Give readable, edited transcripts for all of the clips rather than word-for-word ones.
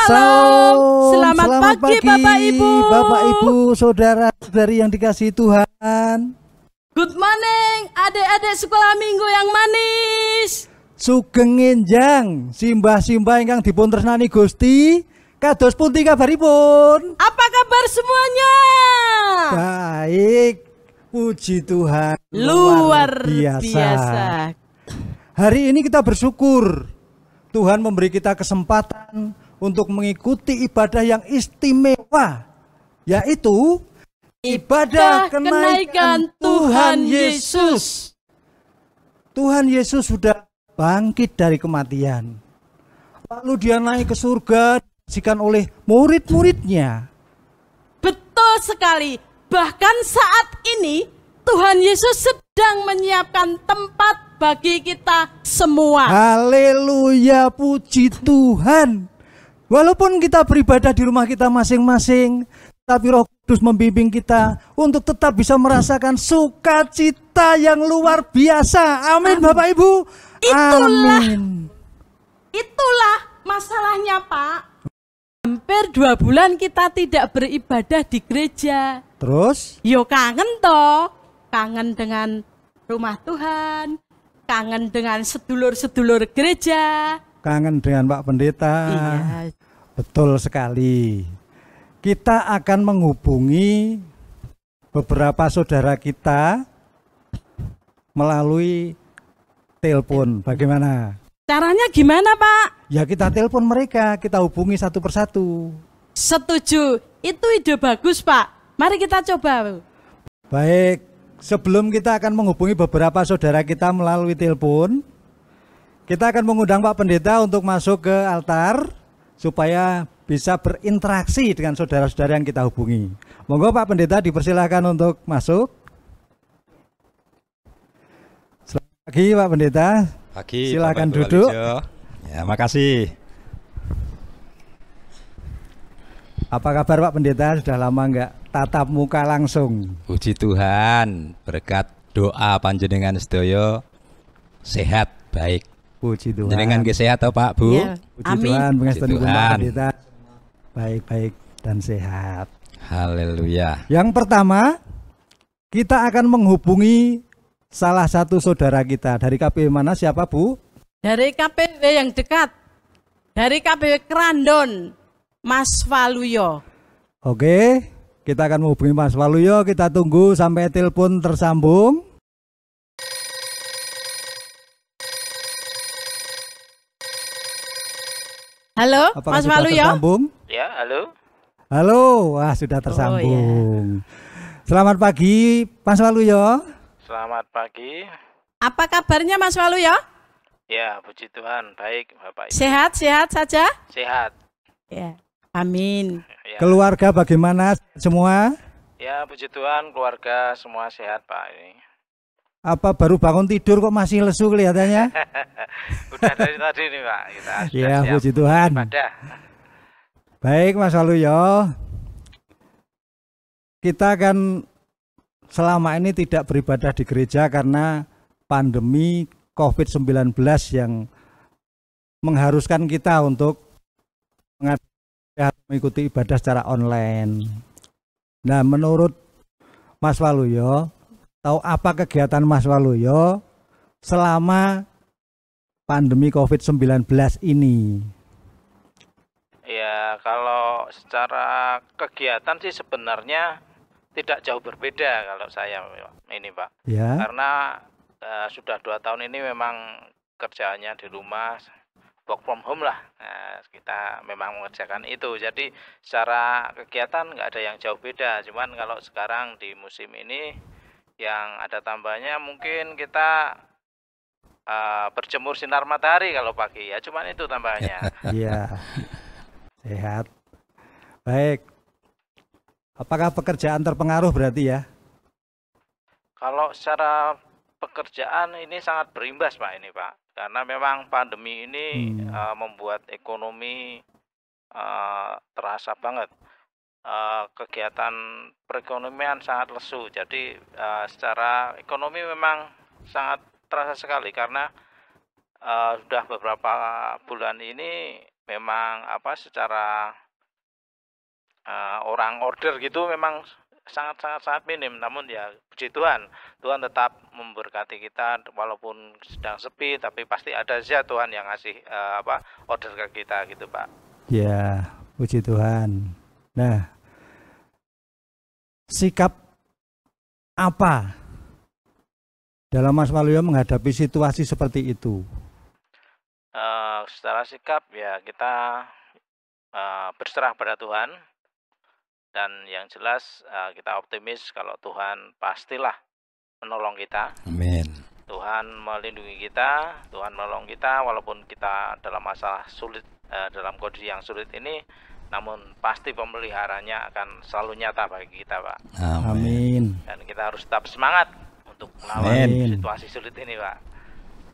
Salam. Selamat pagi Bapak Ibu. Bapak Ibu, saudara-saudari yang dikasihi Tuhan. Good morning adik-adik sekolah minggu yang manis. Sugeng enjang simbah-simbah ingkang dipun tresnani Gusti. Kados pundi kabaripun? Apa kabar semuanya? Baik, puji Tuhan. Luar biasa. Hari ini kita bersyukur Tuhan memberi kita kesempatan untuk mengikuti ibadah yang istimewa, yaitu ibadah kenaikan Tuhan Yesus. Tuhan Yesus sudah bangkit dari kematian. Lalu dia naik ke surga disaksikan oleh murid-muridnya. Betul sekali. Bahkan saat ini Tuhan Yesus sedang menyiapkan tempat bagi kita semua. Haleluya, puji Tuhan. Walaupun kita beribadah di rumah kita masing-masing, tapi Roh Kudus membimbing kita untuk tetap bisa merasakan sukacita yang luar biasa. Amin, Bapak Ibu. Itulah masalahnya, Pak. Hampir 2 bulan kita tidak beribadah di gereja. Terus? Yo kangen toh. Kangen dengan rumah Tuhan. Kangen dengan sedulur-sedulur gereja. Kangen dengan Pak Pendeta. Iya. Betul sekali. Kita akan menghubungi beberapa saudara kita melalui telepon. Bagaimana? Caranya gimana, Pak? Ya kita telepon mereka, kita hubungi satu persatu. Setuju. Itu ide bagus, Pak. Mari kita coba. Baik. Sebelum kita akan menghubungi beberapa saudara kita melalui telepon, kita akan mengundang Pak Pendeta untuk masuk ke altar supaya bisa berinteraksi dengan saudara-saudara yang kita hubungi. Monggo Pak Pendeta dipersilakan untuk masuk. Selamat pagi Pak Pendeta. Pagi. Silakan duduk. Ya, makasih. Apa kabar Pak Pendeta? Sudah lama enggak tatap muka langsung. Puji Tuhan, berkat doa panjenengan sedaya sehat baik. Puji Tuhan. Panjenengan sehat toh Pak, Bu? Ya, Puji amin. Tuhan, pengestanipun Pak Tuhan. Pendeta baik-baik dan sehat. Haleluya. Yang pertama, kita akan menghubungi salah satu saudara kita. Dari KPW mana, siapa Bu? Dari KPW yang dekat. Dari KPW Kerandon, Mas Waluyo. Oke, kita akan menghubungi Mas Waluyo. Kita tunggu sampai telepon tersambung. Halo, Apakah Mas sudah Waluyo? tersambung? Ya, halo. Halo, wah sudah tersambung. Selamat pagi, Mas Waluyo. Selamat pagi. Apa kabarnya Mas Waluyo? Ya, puji Tuhan, baik Bapak Ibu. Sehat-sehat saja? Sehat. Ya, amin. Ya, Keluarga bagaimana semua? ya puji Tuhan, keluarga semua sehat Pak ini. Apa baru bangun tidur kok masih lesu kelihatannya? Udah dari tadi nih Pak, kita sudah Ya, siap puji Tuhan. ibadah. Baik Mas Waluyo, kita akan selama ini tidak beribadah di gereja karena pandemi COVID-19 yang mengharuskan kita untuk mengikuti ibadah secara online. Nah, menurut Mas Waluyo, tahu apa kegiatan Mas Waluyo selama pandemi COVID-19 ini? Ya, kalau secara kegiatan sih sebenarnya tidak jauh berbeda kalau saya ini Pak. Ya. Karena sudah 2 tahun ini memang kerjaannya di rumah, work from home lah. Nah, kita memang mengerjakan itu. Jadi secara kegiatan nggak ada yang jauh beda. Cuman kalau sekarang di musim ini yang ada tambahnya mungkin kita berjemur sinar matahari kalau pagi ya. Cuman itu tambahnya. Iya. Sehat. Baik. Apakah pekerjaan terpengaruh berarti ya? Kalau secara pekerjaan ini sangat berimbas Pak ini Pak. Karena memang pandemi ini membuat ekonomi terasa banget. Kegiatan perekonomian sangat lesu. Jadi secara ekonomi memang sangat terasa sekali karena sudah beberapa bulan ini memang secara orang order gitu memang sangat minim, namun ya puji Tuhan, Tuhan tetap memberkati kita walaupun sedang sepi, tapi pasti ada aja Tuhan yang ngasih order ke kita gitu Pak. Ya, puji Tuhan. Nah, sikap apa dalam Mas Waluyo menghadapi situasi seperti itu? Secara sikap ya kita berserah pada Tuhan. Dan yang jelas kita optimis kalau Tuhan pastilah menolong kita. Amin. Tuhan melindungi kita, Tuhan menolong kita walaupun kita dalam masalah sulit, dalam kondisi yang sulit ini, namun pasti pemeliharanya akan selalu nyata bagi kita, Pak. Amin. Dan kita harus tetap semangat untuk melawan situasi sulit ini, Pak.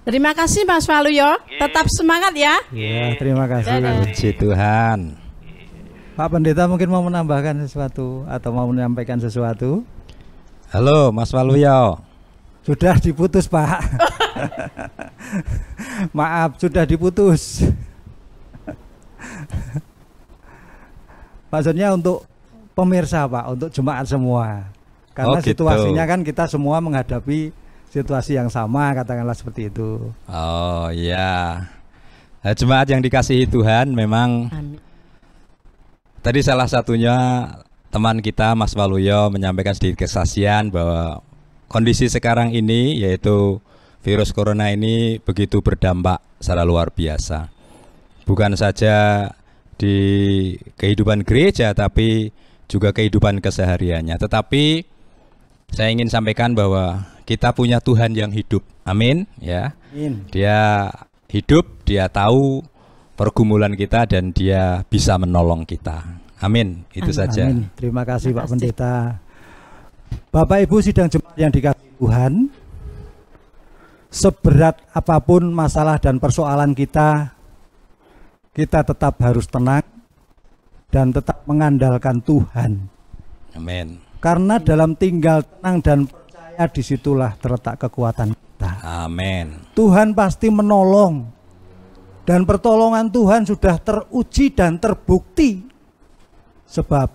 Terima kasih Mas Waluyo, tetap semangat ya. Ya, terima kasih. Puji Tuhan. Pak Pendeta mungkin mau menambahkan sesuatu atau mau menyampaikan sesuatu? Halo Mas Waluyo. Sudah diputus Pak. Maaf, sudah diputus. Maksudnya untuk pemirsa Pak, untuk jemaat semua. Karena situasinya kan kita semua menghadapi situasi yang sama, katakanlah seperti itu. Oh iya. Nah, jemaat yang dikasihi Tuhan, memang tadi salah satunya teman kita Mas Waluyo menyampaikan sedikit kesaksian bahwa kondisi sekarang ini, yaitu virus corona ini begitu berdampak secara luar biasa. Bukan saja di kehidupan gereja, tapi juga kehidupan kesehariannya. Tetapi saya ingin sampaikan bahwa kita punya Tuhan yang hidup. Amin ya. Dia hidup, dia tahu pergumulan kita dan dia bisa menolong kita. Amin. Itu saja. Amin. Terima kasih Pak Pendeta. Bapak Ibu sidang jemaat yang dikasihi Tuhan, seberat apapun masalah dan persoalan kita tetap harus tenang dan tetap mengandalkan Tuhan. Amin. Karena dalam tinggal tenang dan percaya, disitulah terletak kekuatan kita. Amin. Tuhan pasti menolong, dan pertolongan Tuhan sudah teruji dan terbukti, sebab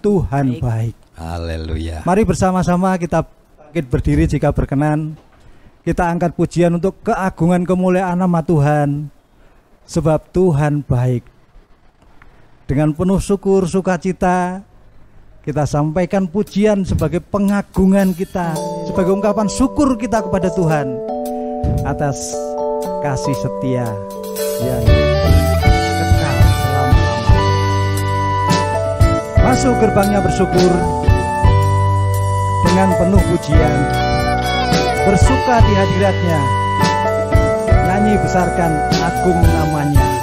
Tuhan baik. Haleluya. Mari bersama-sama kita bangkit berdiri jika berkenan. Kita angkat pujian untuk keagungan kemuliaan nama Tuhan, sebab Tuhan baik. Dengan penuh syukur sukacita kita sampaikan pujian sebagai pengagungan kita, sebagai ungkapan syukur kita kepada Tuhan atas kasih setia yang kekal selama-lamanya. Masuk gerbangnya bersyukur dengan penuh pujian, bersuka di hadiratnya, nyanyi besarkan agung namanya.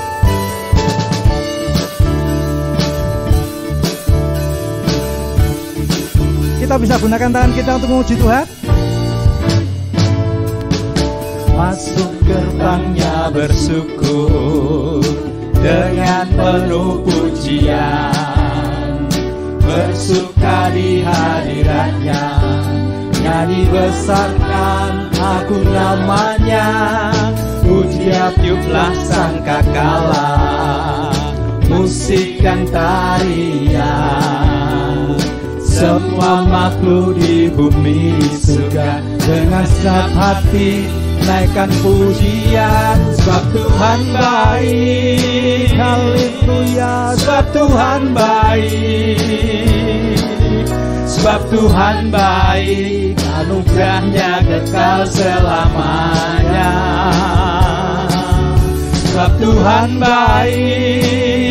Kita bisa gunakan tangan kita untuk memuji Tuhan. Masuk gerbangnya bersyukur dengan penuh pujian, bersuka di hadiratnya, nyanyi besarkan agung namanya. Puji tiuplah sang kakala, musik dan tarian, semua makhluk di bumi surga dengan segenap hati naikkan pujian, sebab Tuhan baik. Haleluya, sebab Tuhan baik, sebab Tuhan baik, anugerahnya kekal selamanya. Sebab Tuhan baik,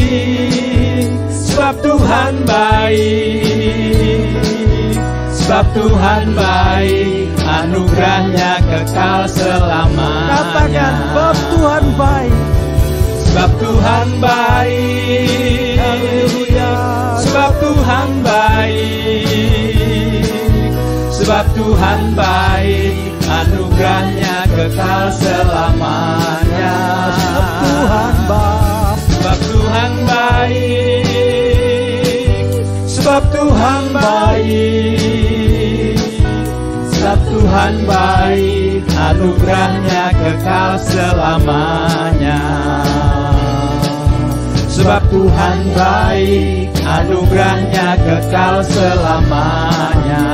sebab Tuhan baik, sebab Tuhan baik, anugerahnya kekal selamanya. Katakan, sebab Tuhan baik, sebab Tuhan baik. Haleluya, sebab Tuhan baik, sebab Tuhan baik, anugerahnya kekal selamanya. sebab Tuhan baik, sebab Tuhan baik, sebab Tuhan baik, anugerahnya kekal selamanya. sebab Tuhan baik, anugerahnya kekal selamanya.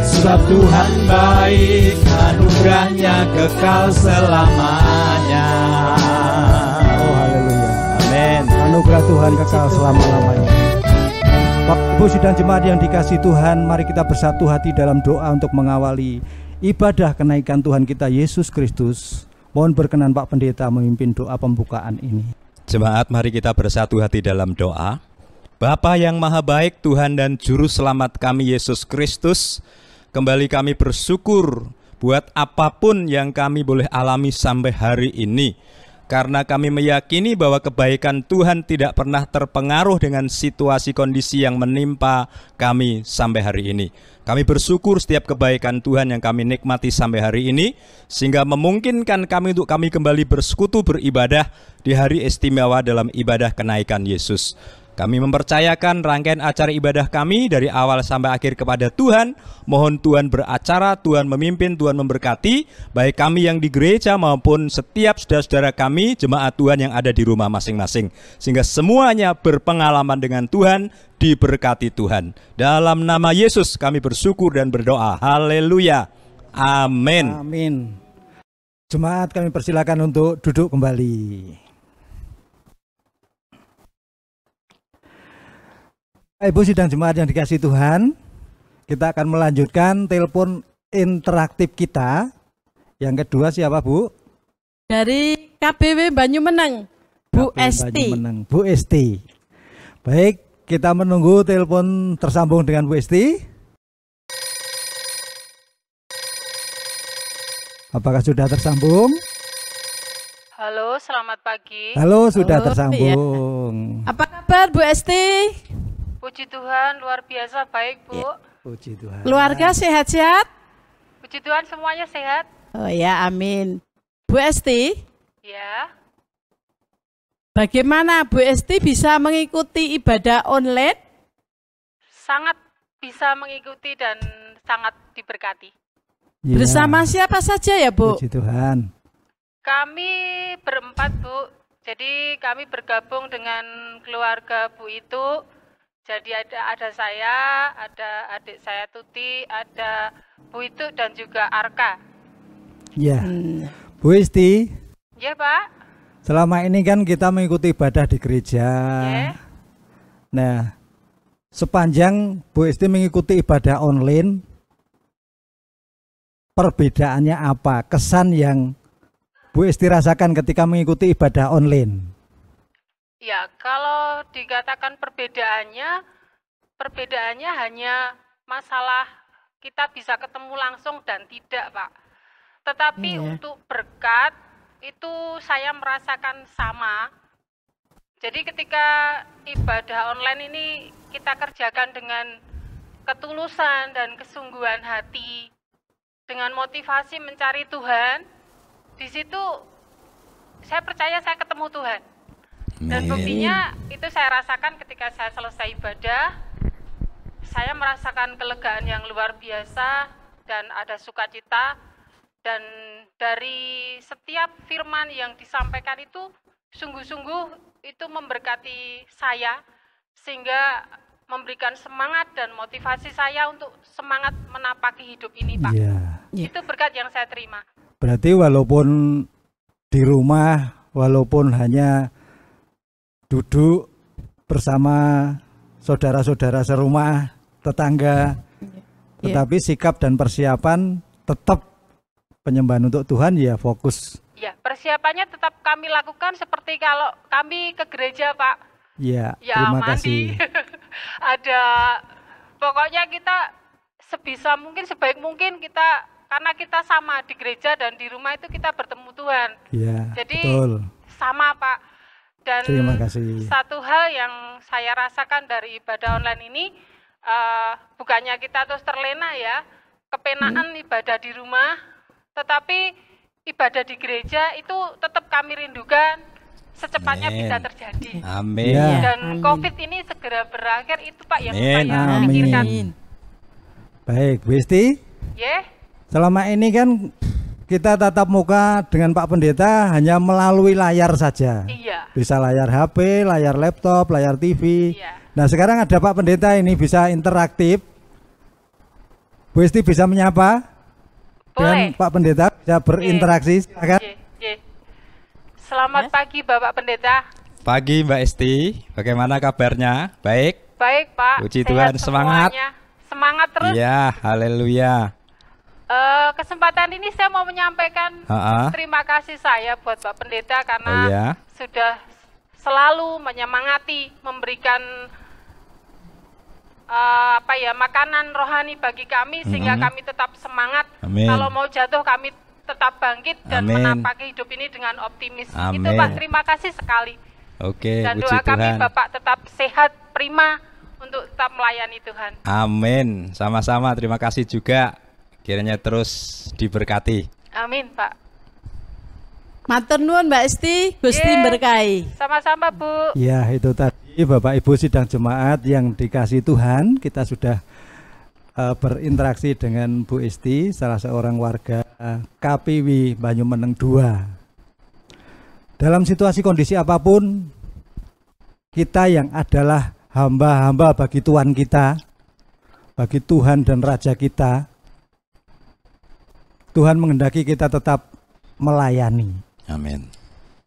Sebab Tuhan baik, anugerahnya kekal selamanya. Oh haleluya. Amin. Anugerah Tuhan kekal selama-lamanya. Bapak Ibu sidang jemaat yang dikasihi Tuhan, mari kita bersatu hati dalam doa untuk mengawali ibadah kenaikan Tuhan kita Yesus Kristus. Mohon berkenan Pak Pendeta memimpin doa pembukaan ini. Jemaat, mari kita bersatu hati dalam doa. Bapa yang maha baik, Tuhan dan Juru Selamat kami Yesus Kristus, kembali kami bersyukur buat apapun yang kami boleh alami sampai hari ini. Karena kami meyakini bahwa kebaikan Tuhan tidak pernah terpengaruh dengan situasi kondisi yang menimpa kami sampai hari ini. Kami bersyukur setiap kebaikan Tuhan yang kami nikmati sampai hari ini, sehingga memungkinkan kami untuk kami kembali bersekutu beribadah di hari istimewa dalam ibadah kenaikan Yesus. Kami mempercayakan rangkaian acara ibadah kami dari awal sampai akhir kepada Tuhan. Mohon Tuhan beracara, Tuhan memimpin, Tuhan memberkati, baik kami yang di gereja maupun setiap saudara-saudara kami, jemaat Tuhan yang ada di rumah masing-masing. Sehingga semuanya berpengalaman dengan Tuhan, diberkati Tuhan. Dalam nama Yesus kami bersyukur dan berdoa. Haleluya. Amin. Amin. Jemaat kami persilakan untuk duduk kembali. Ibu sidang jemaat yang dikasihi Tuhan, kita akan melanjutkan telepon interaktif kita. Yang kedua siapa Bu? Dari KBW Banyumeneng, Bu KBW Esti. Banyumeneng, Bu Esti. Baik, kita menunggu telepon tersambung dengan Bu Esti. Apakah sudah tersambung? Halo, selamat pagi. Halo, sudah Oh, tersambung. Apa kabar Bu Esti? Puji Tuhan, luar biasa baik, Bu. Puji Tuhan. Keluarga sehat-sehat? Puji Tuhan, semuanya sehat. Oh ya, amin. Bu Esti, Ya, bagaimana Bu Esti bisa mengikuti ibadah online? sangat bisa mengikuti dan sangat diberkati. Ya, Bersama siapa saja ya Bu? puji Tuhan. Kami berempat, Bu. Jadi kami bergabung dengan keluarga Bu itu. Jadi ada saya, ada adik saya Tuti, ada Bu itu dan juga Arka. Ya, Bu Esti, Ya, Pak. selama ini kan kita mengikuti ibadah di gereja. Ya. Nah, sepanjang Bu Esti mengikuti ibadah online, perbedaannya apa? Kesan yang Bu Esti rasakan ketika mengikuti ibadah online? Ya, kalau dikatakan perbedaannya hanya masalah kita bisa ketemu langsung dan tidak, Pak. Tetapi untuk berkat itu saya merasakan sama. Jadi ketika ibadah online ini kita kerjakan dengan ketulusan dan kesungguhan hati, dengan motivasi mencari Tuhan, di situ saya percaya saya ketemu Tuhan. Dan buktinya itu saya rasakan ketika saya selesai ibadah, saya merasakan kelegaan yang luar biasa dan ada sukacita. Dan dari setiap firman yang disampaikan itu sungguh-sungguh itu memberkati saya, sehingga memberikan semangat dan motivasi saya untuk semangat menapaki hidup ini, Pak. Iya. Itu berkat yang saya terima. Berarti walaupun di rumah, walaupun hanya duduk bersama saudara-saudara serumah, tetangga, tetapi sikap dan persiapan tetap penyembahan untuk Tuhan ya fokus. Ya, persiapannya tetap kami lakukan seperti kalau kami ke gereja, Pak. Ya, Ya, terima mandi. kasih. Ada, pokoknya kita sebisa mungkin, sebaik mungkin kita, karena kita sama di gereja dan di rumah itu kita bertemu Tuhan. Ya, Jadi betul. sama, Pak. Dan Terima kasih. satu hal yang saya rasakan dari ibadah online ini, bukannya kita terus terlena ya, kepenaan ibadah di rumah, tetapi ibadah di gereja itu tetap kami rindukan secepatnya Amin. bisa terjadi. Amin. Ya. Dan Amin. COVID ini segera berakhir, itu Pak yang Amin. saya Amin. pikirkan. Baik, Bu Esti, Ya, selama ini kan kita tatap muka dengan Pak Pendeta hanya melalui layar saja. iya. Iya. Bisa layar HP, layar laptop, layar TV. Iya. Nah sekarang ada Pak Pendeta ini bisa interaktif. Bu Esti bisa menyapa Boleh. dengan Pak Pendeta, bisa berinteraksi. Silakan. Selamat pagi Bapak Pendeta. Pagi Mbak Esti, bagaimana kabarnya? Baik? Baik Pak. Puji Sehat Tuhan, semangat. semuanya. Semangat terus. Iya, haleluya. Kesempatan ini saya mau menyampaikan Ha-ha. terima kasih saya buat Pak Pendeta karena Oh ya. sudah selalu menyemangati, memberikan makanan rohani bagi kami sehingga kami tetap semangat. Amin. Kalau mau jatuh kami tetap bangkit dan Amin. menapaki hidup ini dengan optimis. Amin. Itu Pak, terima kasih sekali. Oke, Dan puji doa kami Tuhan. Bapak tetap sehat, prima untuk tetap melayani Tuhan. Amin. Sama-sama, terima kasih juga. Kiranya terus diberkati. Amin Pak. Matur nuwun Mbak Esti, Gusti Ye. berkahi. Sama-sama Bu. Ya itu tadi Bapak Ibu sidang jemaat yang dikasih Tuhan. Kita sudah berinteraksi dengan Bu Esti, salah seorang warga KPW Banyumeneng 2. Dalam situasi kondisi apapun, kita yang adalah hamba-hamba bagi Tuhan kita, bagi Tuhan dan Raja kita, Tuhan menghendaki kita tetap melayani. Amin.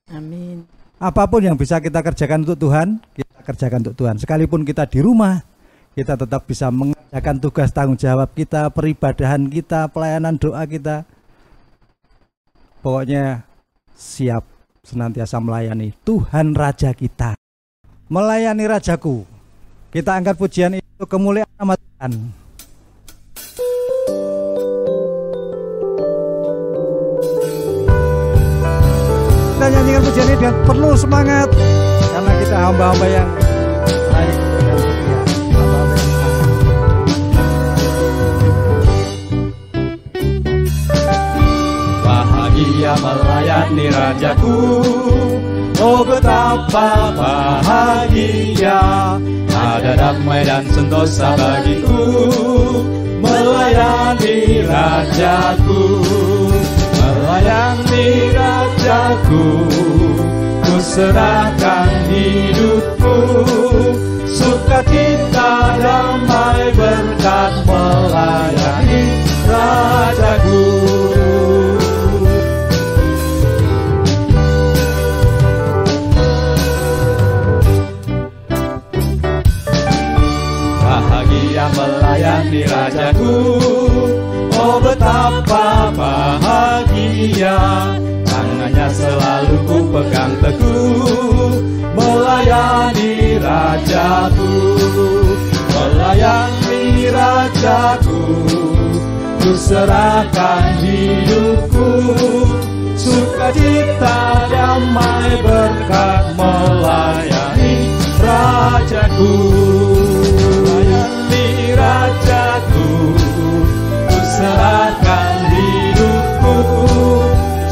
Amin. Apapun yang bisa kita kerjakan untuk Tuhan, kita kerjakan untuk Tuhan. Sekalipun kita di rumah, kita tetap bisa mengerjakan tugas tanggung jawab kita, peribadahan kita, pelayanan doa kita. Pokoknya siap senantiasa melayani Tuhan Raja kita. Melayani Rajaku. Kita angkat pujian itu kemuliaan nama Tuhan. Kita nyanyikan pujian ini dengan penuh semangat karena kita hamba-hamba yang baik dan setia. Hamba-hamba yang Bahagia melayani Rajaku, oh betapa bahagia. Ada damai dan sentosa bagiku, melayani Rajaku. Melayani Rajaku, ku serahkan hidupku. Sukacita damai berkat melayani Rajaku. Bahagia melayani Rajaku, oh betapa bahagia. Tangannya selalu ku pegang teguh, melayani Rajaku. Melayani Rajaku, ku serahkan hidupku. Sukacita damai berkat melayani Rajaku. Melayani Rajaku, ku serahkan hidupku.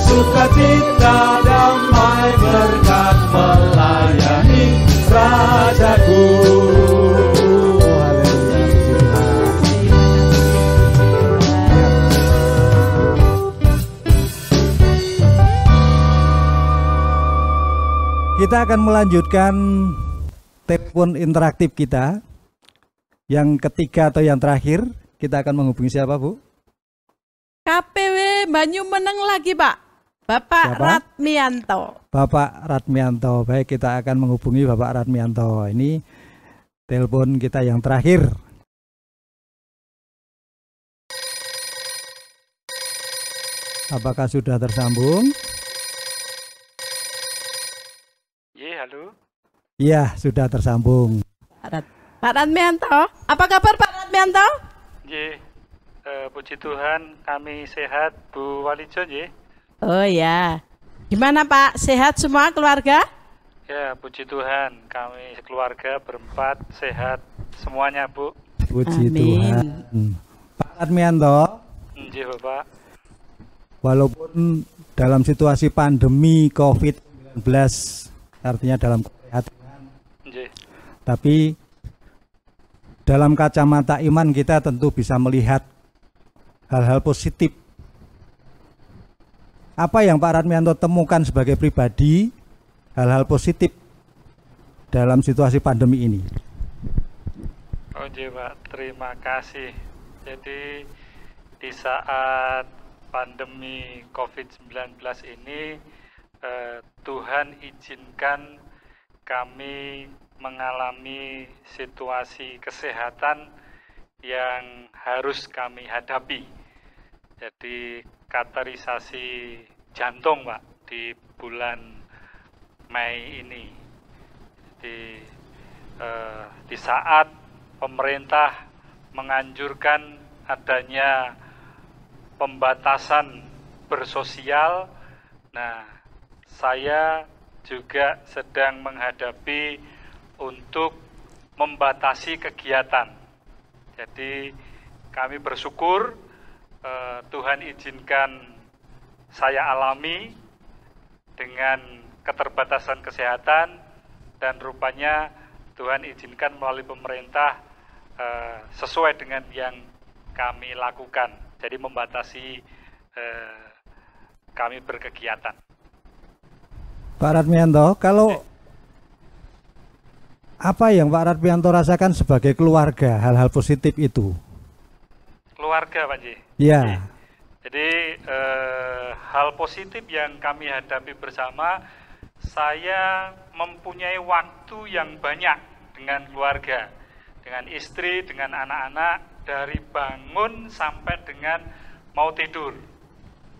Sukacita damai berkat melayani Rajaku. Kita akan melanjutkan telepon interaktif kita. Yang ketiga atau yang terakhir, kita akan menghubungi siapa, Bu? KPW Banyumeneng lagi Pak. Bapak Siapa? Ratmianto. Bapak Ratmianto. Baik, kita akan menghubungi Bapak Ratmianto. Ini telepon kita yang terakhir. Apakah sudah tersambung? Halo. Iya, sudah tersambung. Pak Ratmianto, apa kabar Pak Ratmianto? Puji Tuhan kami sehat, Bu Walijo nggih. Oh ya. Gimana Pak? Sehat semua keluarga? Ya, puji Tuhan kami keluarga berempat sehat semuanya, Bu. Puji Amin. Tuhan. Pak Ratmianto, Nggih, Bapak. walaupun dalam situasi pandemi COVID-19, artinya dalam kesehatan, Nggih. tapi dalam kacamata iman kita tentu bisa melihat hal-hal positif. Apa yang Pak Ratmianto temukan sebagai pribadi hal-hal positif dalam situasi pandemi ini? Oke Pak, terima kasih. Jadi di saat pandemi COVID-19 ini Tuhan izinkan kami mengalami situasi kesehatan yang harus kami hadapi. Jadi kateterisasi jantung Pak di bulan Mei ini. Di saat pemerintah menganjurkan adanya pembatasan bersosial, nah saya juga sedang menghadapi untuk membatasi kegiatan. Jadi kami bersyukur Tuhan izinkan saya alami dengan keterbatasan kesehatan, dan rupanya Tuhan izinkan melalui pemerintah sesuai dengan yang kami lakukan. Jadi membatasi kami berkegiatan. Pak Radmianto, kalau apa yang Pak Radmianto rasakan sebagai keluarga, hal-hal positif itu? Keluarga Pak Ji? Ya. Jadi hal positif yang kami hadapi bersama, saya mempunyai waktu yang banyak dengan keluarga, dengan istri, dengan anak-anak, dari bangun sampai dengan mau tidur.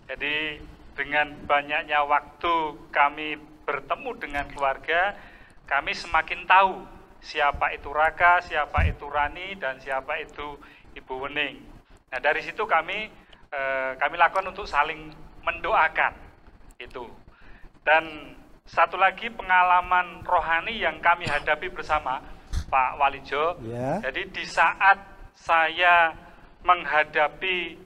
Jadi dengan banyaknya waktu kami bertemu dengan keluarga, kami semakin tahu siapa itu Raka, siapa itu Rani, dan siapa itu Ibu Wening. Nah dari situ kami lakukan untuk saling mendoakan itu. Dan satu lagi pengalaman rohani yang kami hadapi bersama Pak Walijo. Yeah. Jadi di saat saya menghadapi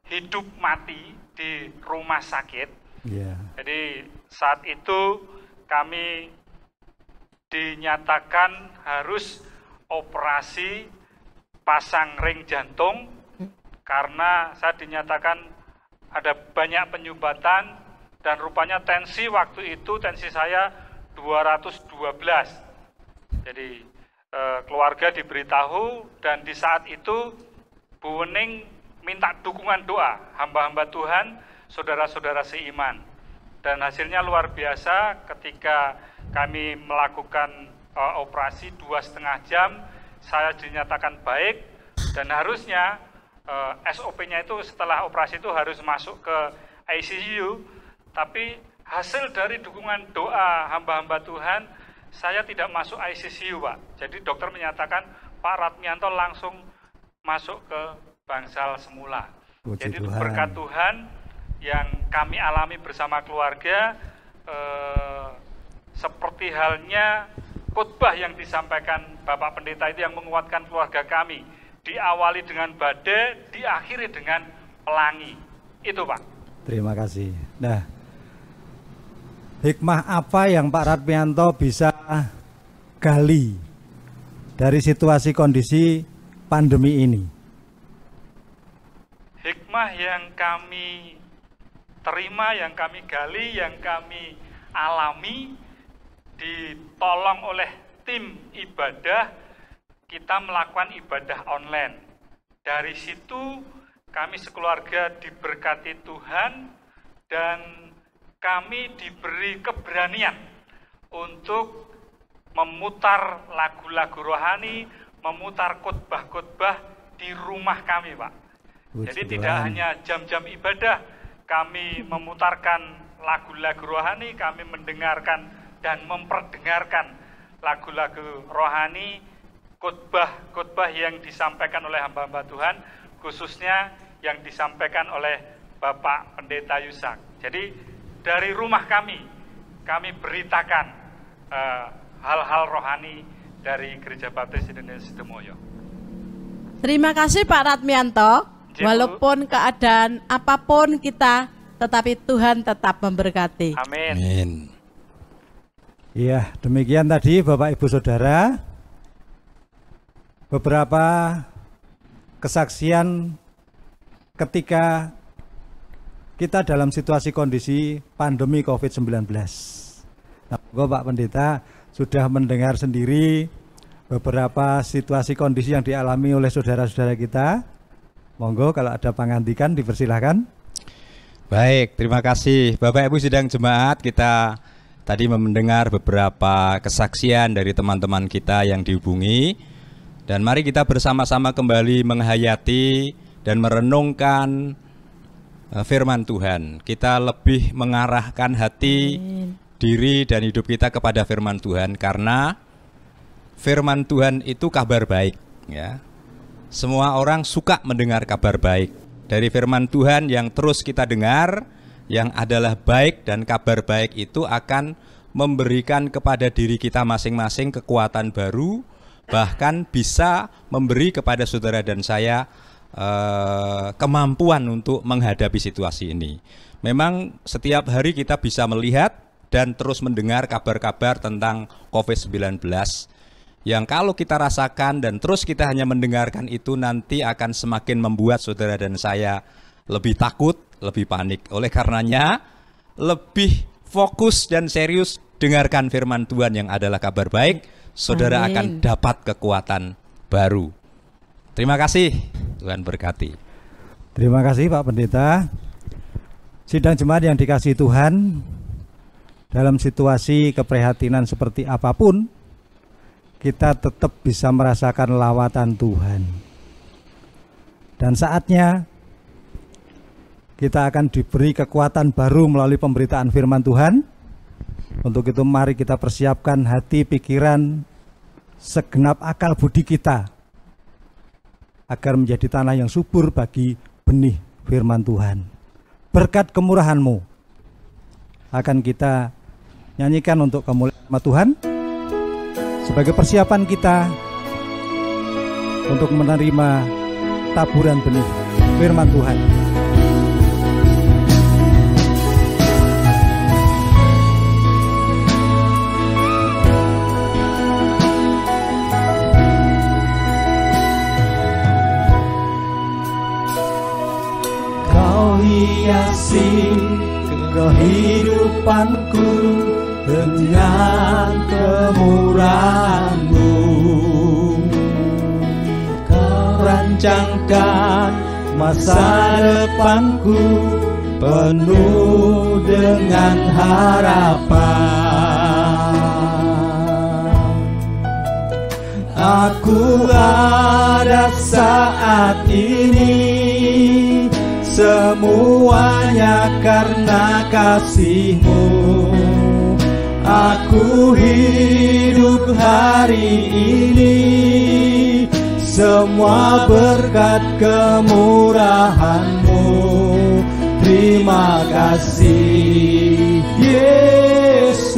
hidup mati di rumah sakit, yeah. Jadi saat itu kami dinyatakan harus operasi pasang ring jantung karena saya dinyatakan ada banyak penyumbatan, dan rupanya tensi waktu itu, tensi saya 212. Jadi keluarga diberitahu, dan di saat itu Bu Wening minta dukungan doa hamba-hamba Tuhan, saudara-saudara seiman. Dan hasilnya luar biasa ketika kami melakukan operasi 2,5 jam, saya dinyatakan baik, dan harusnya SOP-nya itu setelah operasi itu harus masuk ke ICU, tapi hasil dari dukungan doa hamba-hamba Tuhan, saya tidak masuk ICU Pak. Jadi dokter menyatakan Pak Radmianto langsung masuk ke bangsal semula. Puji Jadi itu Tuhan. berkat Tuhan yang kami alami bersama keluarga, seperti halnya khotbah yang disampaikan Bapak Pendeta itu yang menguatkan keluarga kami. Diawali dengan badai, diakhiri dengan pelangi. Itu Pak. Terima kasih. Nah, hikmah apa yang Pak Radmianto bisa gali dari situasi kondisi pandemi ini? Hikmah yang kami terima, yang kami gali, yang kami alami, ditolong oleh tim ibadah, kita melakukan ibadah online. Dari situ kami sekeluarga diberkati Tuhan, dan kami diberi keberanian untuk memutar lagu-lagu rohani, memutar khotbah-khotbah di rumah kami Pak. Jadi tidak hanya jam-jam ibadah, kami memutarkan lagu-lagu rohani, kami mendengarkan dan memperdengarkan lagu-lagu rohani, khotbah-khotbah yang disampaikan oleh hamba-hamba Tuhan, khususnya yang disampaikan oleh Bapak Pendeta Yusak. Jadi dari rumah kami beritakan hal-hal rohani dari Gereja Baptis Indonesia Sidomoyo. Terima kasih Pak Radmianto. Walaupun keadaan apapun kita, tetapi Tuhan tetap memberkati. Amin. Amin. Iya, demikian tadi Bapak Ibu Saudara, beberapa kesaksian ketika kita dalam situasi kondisi pandemi COVID-19. Nah, Pak Pendeta sudah mendengar sendiri beberapa situasi kondisi yang dialami oleh saudara-saudara kita. Monggo kalau ada pangandikan dipersilahkan. Baik, terima kasih Bapak Ibu sidang jemaat. Kita tadi mendengar beberapa kesaksian dari teman-teman kita yang dihubungi. Dan mari kita bersama-sama kembali menghayati dan merenungkan firman Tuhan. Kita lebih mengarahkan hati, diri dan hidup kita kepada firman Tuhan, karena firman Tuhan itu kabar baik, ya. Semua orang suka mendengar kabar baik dari firman Tuhan yang terus kita dengar, yang adalah baik, dan kabar baik itu akan memberikan kepada diri kita masing-masing kekuatan baru, bahkan bisa memberi kepada saudara dan saya kemampuan untuk menghadapi situasi ini. Memang setiap hari kita bisa melihat dan terus mendengar kabar-kabar tentang COVID-19 yang kalau kita rasakan dan terus kita hanya mendengarkan itu nanti akan semakin membuat saudara dan saya lebih takut, lebih panik. Oleh karenanya lebih fokus dan serius dengarkan firman Tuhan yang adalah kabar baik, saudara akan dapat kekuatan baru. Terima kasih, Tuhan berkati. Terima kasih Pak Pendeta. Sidang jemaat yang dikasihi Tuhan, dalam situasi keprihatinan seperti apapun, kita tetap bisa merasakan lawatan Tuhan. Dan saatnya kita akan diberi kekuatan baru melalui pemberitaan firman Tuhan. Untuk itu mari kita persiapkan hati, pikiran, segenap akal budi kita agar menjadi tanah yang subur bagi benih firman Tuhan. Berkat kemurahan-Mu akan kita nyanyikan untuk kemuliaan nama Tuhan sebagai persiapan kita untuk menerima taburan benih firman Tuhan. Hiasi kehidupanku dengan kemurahan-Mu. Kau rancangkan masa depanku penuh dengan harapan. Aku ada saat ini semuanya karena kasih-Mu. Aku hidup hari ini semua berkat kemurahan-Mu. Terima kasih Yesus,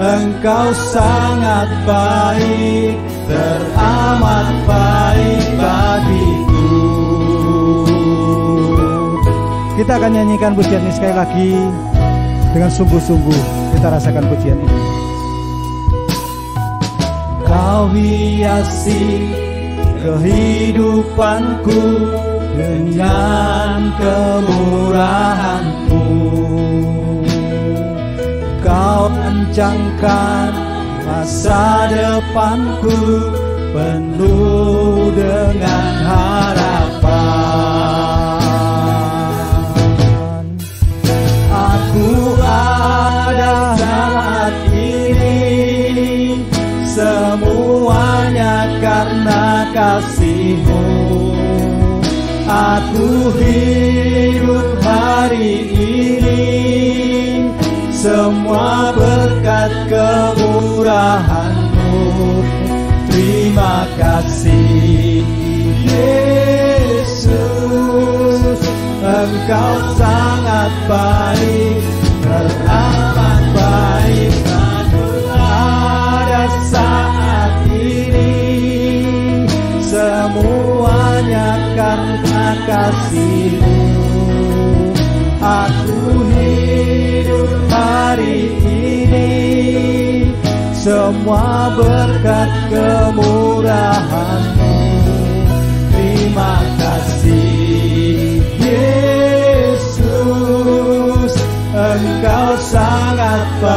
Engkau sangat baik, teramat baik bagiku. Kita akan nyanyikan pujian ini sekali lagi dengan sungguh-sungguh. Kita rasakan pujian ini. Kau hiasi kehidupanku dengan kemurahan-Mu. Kau rancangkan masa depanku penuh dengan harapan. Aku ada saat ini semuanya karena kasih-Mu. Aku hidup hari ini semua berkat kemurahan-Mu. Terima kasih Yesus, Engkau sangat baik, teramat baik. Aku ada saat ini semuanya karena kasih-Mu. Aku hidup hari ini semua berkat kemurahan-Mu. Terima kasih Yesus, Engkau sangat baik.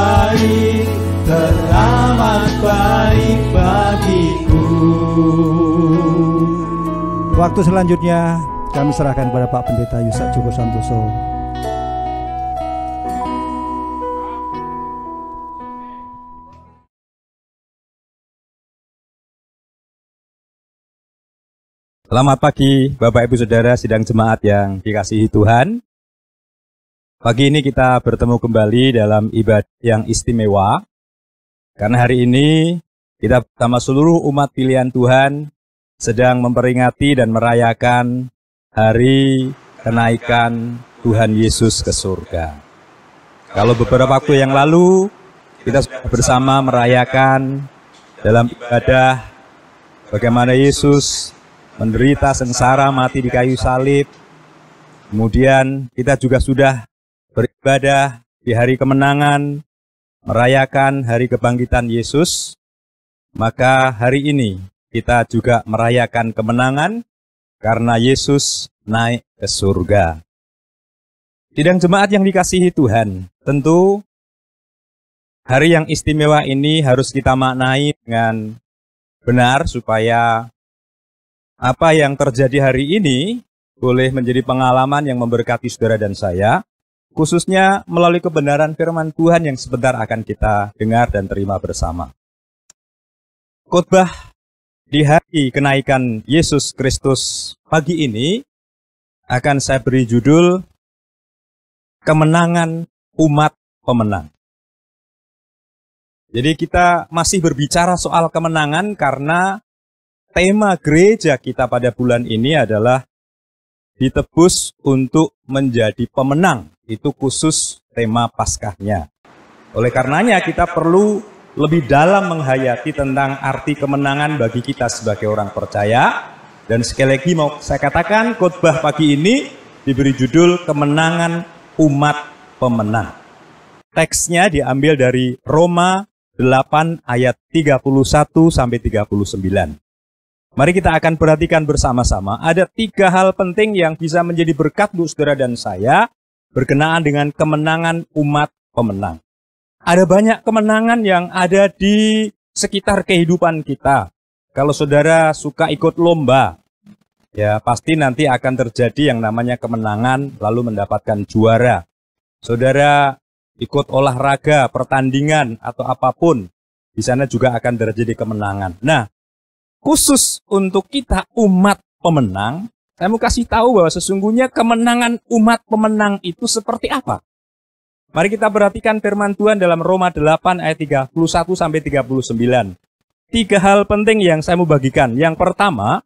Waktu selanjutnya kami serahkan kepada Pak Pendeta Yusak Joko Santoso. Selamat pagi Bapak Ibu Saudara sidang jemaat yang dikasihi Tuhan. Pagi ini kita bertemu kembali dalam ibadah yang istimewa. Karena hari ini kita bersama seluruh umat pilihan Tuhan sedang memperingati dan merayakan hari kenaikan Tuhan Yesus ke surga. Kalau beberapa waktu yang lalu kita sudah bersama merayakan dalam ibadah bagaimana Yesus menderita sengsara mati di kayu salib. Kemudian kita juga sudah beribadah di hari kemenangan, merayakan hari kebangkitan Yesus. Maka hari ini kita juga merayakan kemenangan karena Yesus naik ke surga. Sidang jemaat yang dikasihi Tuhan, tentu hari yang istimewa ini harus kita maknai dengan benar supaya apa yang terjadi hari ini boleh menjadi pengalaman yang memberkati saudara dan saya, khususnya melalui kebenaran firman Tuhan yang sebentar akan kita dengar dan terima bersama. Khotbah di hari kenaikan Yesus Kristus pagi ini akan saya beri judul Kemenangan Umat Pemenang. Jadi kita masih berbicara soal kemenangan karena tema gereja kita pada bulan ini adalah ditebus untuk menjadi pemenang. Itu khusus tema Paskahnya. Oleh karenanya kita perlu lebih dalam menghayati tentang arti kemenangan bagi kita sebagai orang percaya. Dan sekali lagi mau saya katakan khotbah pagi ini diberi judul Kemenangan Umat Pemenang. Teksnya diambil dari Roma 8 ayat 31 sampai 39. Mari kita akan perhatikan bersama-sama, ada 3 hal penting yang bisa menjadi berkat untuk saudara dan saya berkenaan dengan kemenangan umat pemenang. Ada banyak kemenangan yang ada di sekitar kehidupan kita. Kalau saudara suka ikut lomba, ya pasti nanti akan terjadi yang namanya kemenangan lalu mendapatkan juara. Saudara ikut olahraga, pertandingan atau apapun, di sana juga akan terjadi kemenangan. Nah, khusus untuk kita umat pemenang, saya mau kasih tahu bahwa sesungguhnya kemenangan umat pemenang itu seperti apa. Mari kita perhatikan firman Tuhan dalam Roma 8 ayat 31 sampai 39. 3 hal penting yang saya mau bagikan. Yang pertama,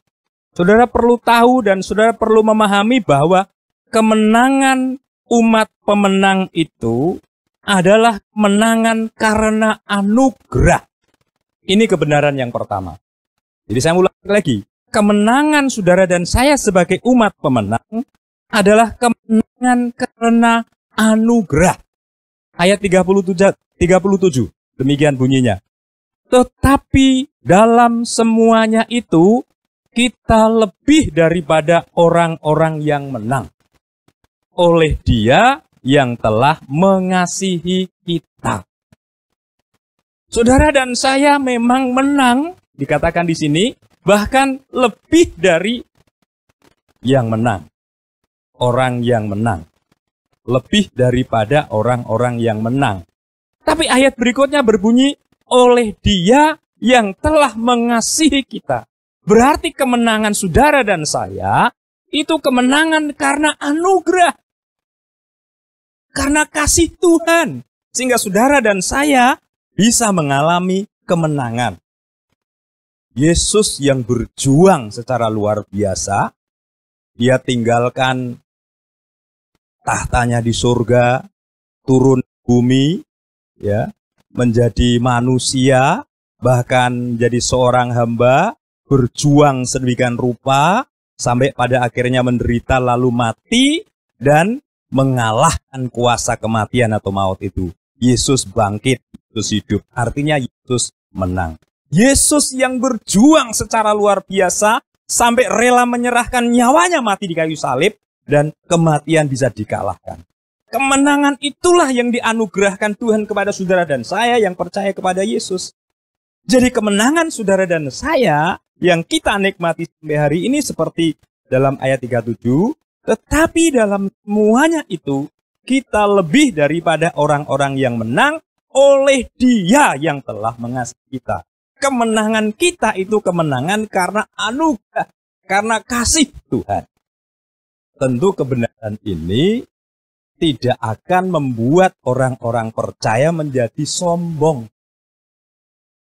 saudara perlu tahu dan saudara perlu memahami bahwa kemenangan umat pemenang itu adalah kemenangan karena anugerah. Ini kebenaran yang pertama. Jadi saya ulangi lagi, kemenangan saudara dan saya sebagai umat pemenang adalah kemenangan karena anugerah. Ayat 37, demikian bunyinya. Tetapi dalam semuanya itu, kita lebih daripada orang-orang yang menang. Oleh Dia yang telah mengasihi kita. Saudara dan saya memang menang, dikatakan di sini, bahkan lebih dari yang menang. Orang yang menang. Lebih daripada orang-orang yang menang. Tapi ayat berikutnya berbunyi, oleh Dia yang telah mengasihi kita. Berarti kemenangan saudara dan saya, itu kemenangan karena anugerah. Karena kasih Tuhan. Sehingga saudara dan saya bisa mengalami kemenangan. Yesus yang berjuang secara luar biasa, Dia tinggalkan tahtanya di surga, turun bumi, ya, menjadi manusia, bahkan jadi seorang hamba, berjuang sedemikian rupa, sampai pada akhirnya menderita lalu mati, dan mengalahkan kuasa kematian atau maut itu. Yesus bangkit, Yesus hidup, artinya Yesus menang. Yesus yang berjuang secara luar biasa, sampai rela menyerahkan nyawanya mati di kayu salib, dan kematian bisa dikalahkan. Kemenangan itulah yang dianugerahkan Tuhan kepada saudara dan saya yang percaya kepada Yesus. Jadi kemenangan saudara dan saya yang kita nikmati sampai hari ini seperti dalam ayat 37, tetapi dalam semuanya itu kita lebih daripada orang-orang yang menang oleh Dia yang telah mengasihi kita. Kemenangan kita itu kemenangan karena anugerah, karena kasih Tuhan. Tentu kebenaran ini tidak akan membuat orang-orang percaya menjadi sombong.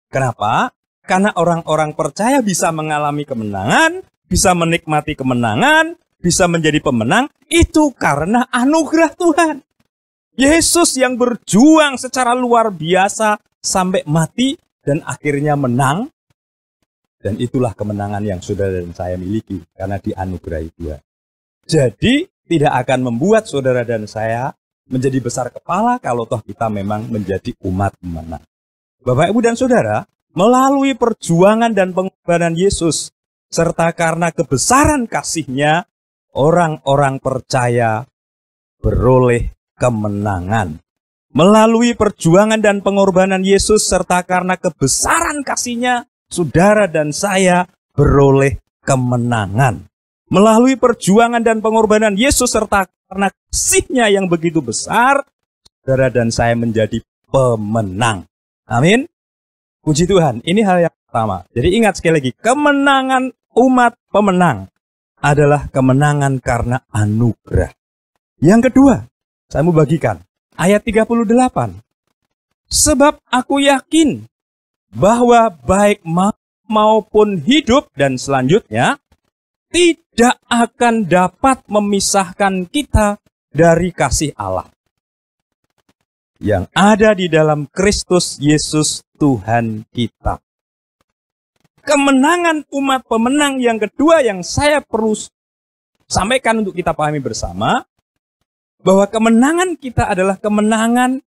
Kenapa? Karena orang-orang percaya bisa mengalami kemenangan, bisa menikmati kemenangan, bisa menjadi pemenang, itu karena anugerah Tuhan. Yesus yang berjuang secara luar biasa sampai mati dan akhirnya menang. Dan itulah kemenangan yang saudara dan saya miliki karena dianugerahi Tuhan. Jadi tidak akan membuat saudara dan saya menjadi besar kepala kalau toh kita memang menjadi umat pemenang. Bapak, Ibu, dan saudara, melalui perjuangan dan pengorbanan Yesus, serta karena kebesaran kasih-Nya, orang-orang percaya beroleh kemenangan. Melalui perjuangan dan pengorbanan Yesus, serta karena kebesaran kasih-Nya, saudara dan saya beroleh kemenangan. Melalui perjuangan dan pengorbanan Yesus, serta karena kasih-Nya yang begitu besar, saudara dan saya menjadi pemenang. Amin. Puji Tuhan, ini hal yang pertama. Jadi ingat sekali lagi, kemenangan umat pemenang adalah kemenangan karena anugerah. Yang kedua, saya mau bagikan ayat 38. Sebab aku yakin bahwa baik maupun hidup, dan selanjutnya, tidak akan dapat memisahkan kita dari kasih Allah yang ada di dalam Kristus Yesus Tuhan kita. Kemenangan umat pemenang yang kedua yang saya perlu sampaikan untuk kita pahami bersama, bahwa kemenangan kita adalah kemenangan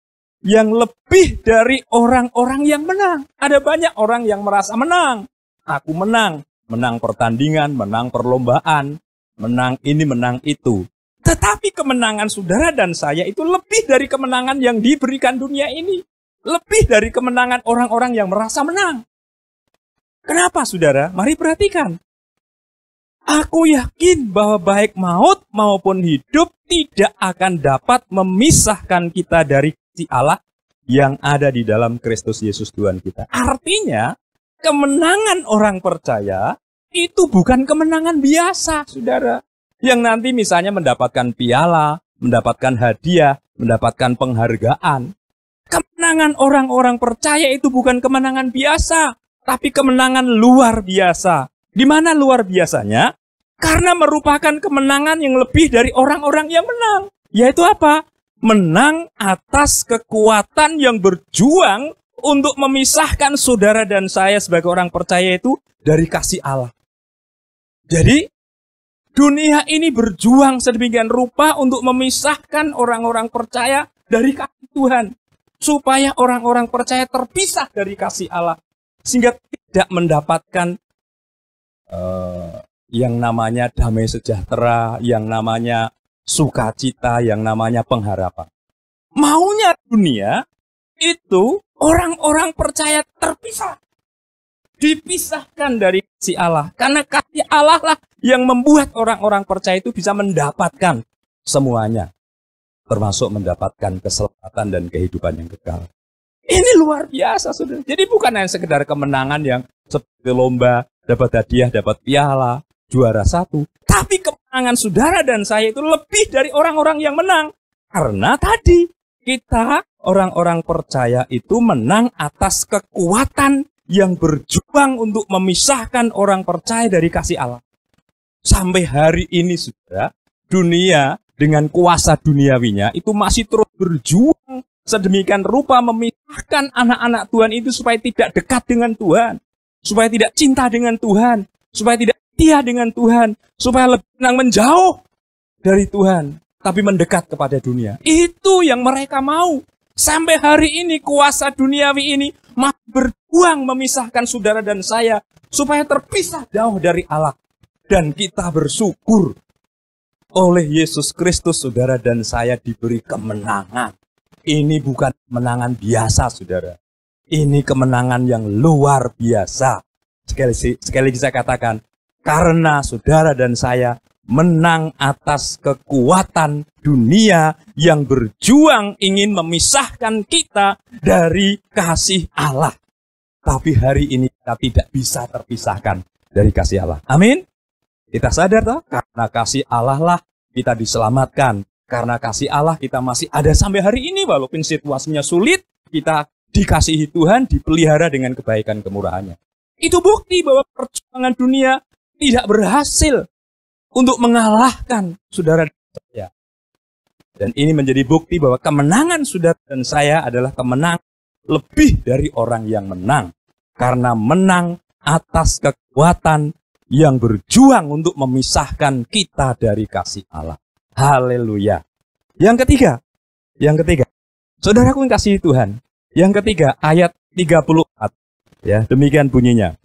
yang lebih dari orang-orang yang menang. Ada banyak orang yang merasa menang. Aku menang. Menang pertandingan, menang perlombaan, menang ini, menang itu. Tetapi kemenangan saudara dan saya itu lebih dari kemenangan yang diberikan dunia ini. Lebih dari kemenangan orang-orang yang merasa menang. Kenapa saudara? Mari perhatikan. Aku yakin bahwa baik maut maupun hidup tidak akan dapat memisahkan kita dari kasih Allah yang ada di dalam Kristus Yesus Tuhan kita. Artinya, kemenangan orang percaya itu bukan kemenangan biasa, saudara. Yang nanti misalnya mendapatkan piala, mendapatkan hadiah, mendapatkan penghargaan. Kemenangan orang-orang percaya itu bukan kemenangan biasa, tapi kemenangan luar biasa. Di mana luar biasanya? Karena merupakan kemenangan yang lebih dari orang-orang yang menang. Yaitu apa? Menang atas kekuatan yang berjuang untuk memisahkan saudara dan saya sebagai orang percaya itu dari kasih Allah. Jadi, dunia ini berjuang sedemikian rupa untuk memisahkan orang-orang percaya dari kasih Tuhan. Supaya orang-orang percaya terpisah dari kasih Allah. Sehingga tidak mendapatkan yang namanya damai sejahtera, yang namanya sukacita, yang namanya pengharapan. Maunya dunia itu orang-orang percaya terpisah. Dipisahkan dari kasih Allah. Karena kasih Allah lah yang membuat orang-orang percaya itu bisa mendapatkan semuanya. Termasuk mendapatkan keselamatan dan kehidupan yang kekal. Ini luar biasa, saudara. Jadi bukan hanya sekedar kemenangan yang seperti lomba, dapat hadiah, dapat piala, juara satu. Tapi kemenangan saudara dan saya itu lebih dari orang-orang yang menang. Karena tadi kita, orang-orang percaya itu menang atas kekuatan yang berjuang untuk memisahkan orang percaya dari kasih Allah. Sampai hari ini, saudara, dunia dengan kuasa duniawinya itu masih terus berjuang sedemikian rupa memisahkan anak-anak Tuhan itu supaya tidak dekat dengan Tuhan, supaya tidak cinta dengan Tuhan, supaya tidak setia dengan Tuhan, supaya lebih senang menjauh dari Tuhan, tapi mendekat kepada dunia. Itu yang mereka mau. Sampai hari ini kuasa duniawi ini masih berjuang memisahkan saudara dan saya supaya terpisah jauh dari Allah. Dan kita bersyukur oleh Yesus Kristus saudara dan saya diberi kemenangan. Ini bukan kemenangan biasa, saudara. Ini kemenangan yang luar biasa. Sekali lagi saya katakan, Karena saudara dan saya menang atas kekuatan dunia yang berjuang ingin memisahkan kita dari kasih Allah. Tapi hari ini kita tidak bisa terpisahkan dari kasih Allah. Amin. Kita sadar toh, karena kasih Allah lah kita diselamatkan. Karena kasih Allah kita masih ada sampai hari ini walaupun situasinya sulit, kita dikasihi Tuhan, dipelihara dengan kebaikan kemurahannya. Itu bukti bahwa perjuangan dunia tidak berhasil untuk mengalahkan saudara dan saya. Dan ini menjadi bukti bahwa kemenangan saudara dan saya adalah kemenangan lebih dari orang yang menang. Karena menang atas kekuatan yang berjuang untuk memisahkan kita dari kasih Allah. Haleluya. Yang ketiga. Saudaraku yang kasih Tuhan. Yang ketiga, ayat 34. Ya, demikian bunyinya.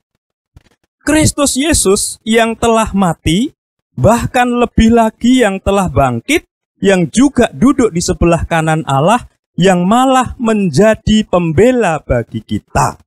Kristus Yesus yang telah mati, bahkan lebih lagi yang telah bangkit, yang juga duduk di sebelah kanan Allah, yang malah menjadi pembela bagi kita.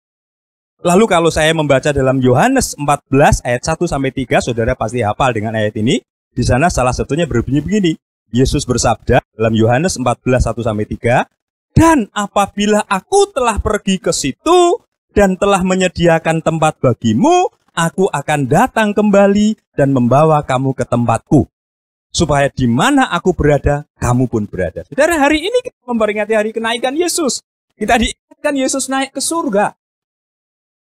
Lalu kalau saya membaca dalam Yohanes 14 ayat 1-3, saudara pasti hafal dengan ayat ini. Di sana salah satunya berbunyi begini. Yesus bersabda dalam Yohanes 14 1-3, dan apabila aku telah pergi ke situ dan telah menyediakan tempat bagimu, aku akan datang kembali dan membawa kamu ke tempatku, supaya di mana aku berada, kamu pun berada. Saudara, hari ini kita memperingati hari kenaikan Yesus. Kita diingatkan Yesus naik ke surga.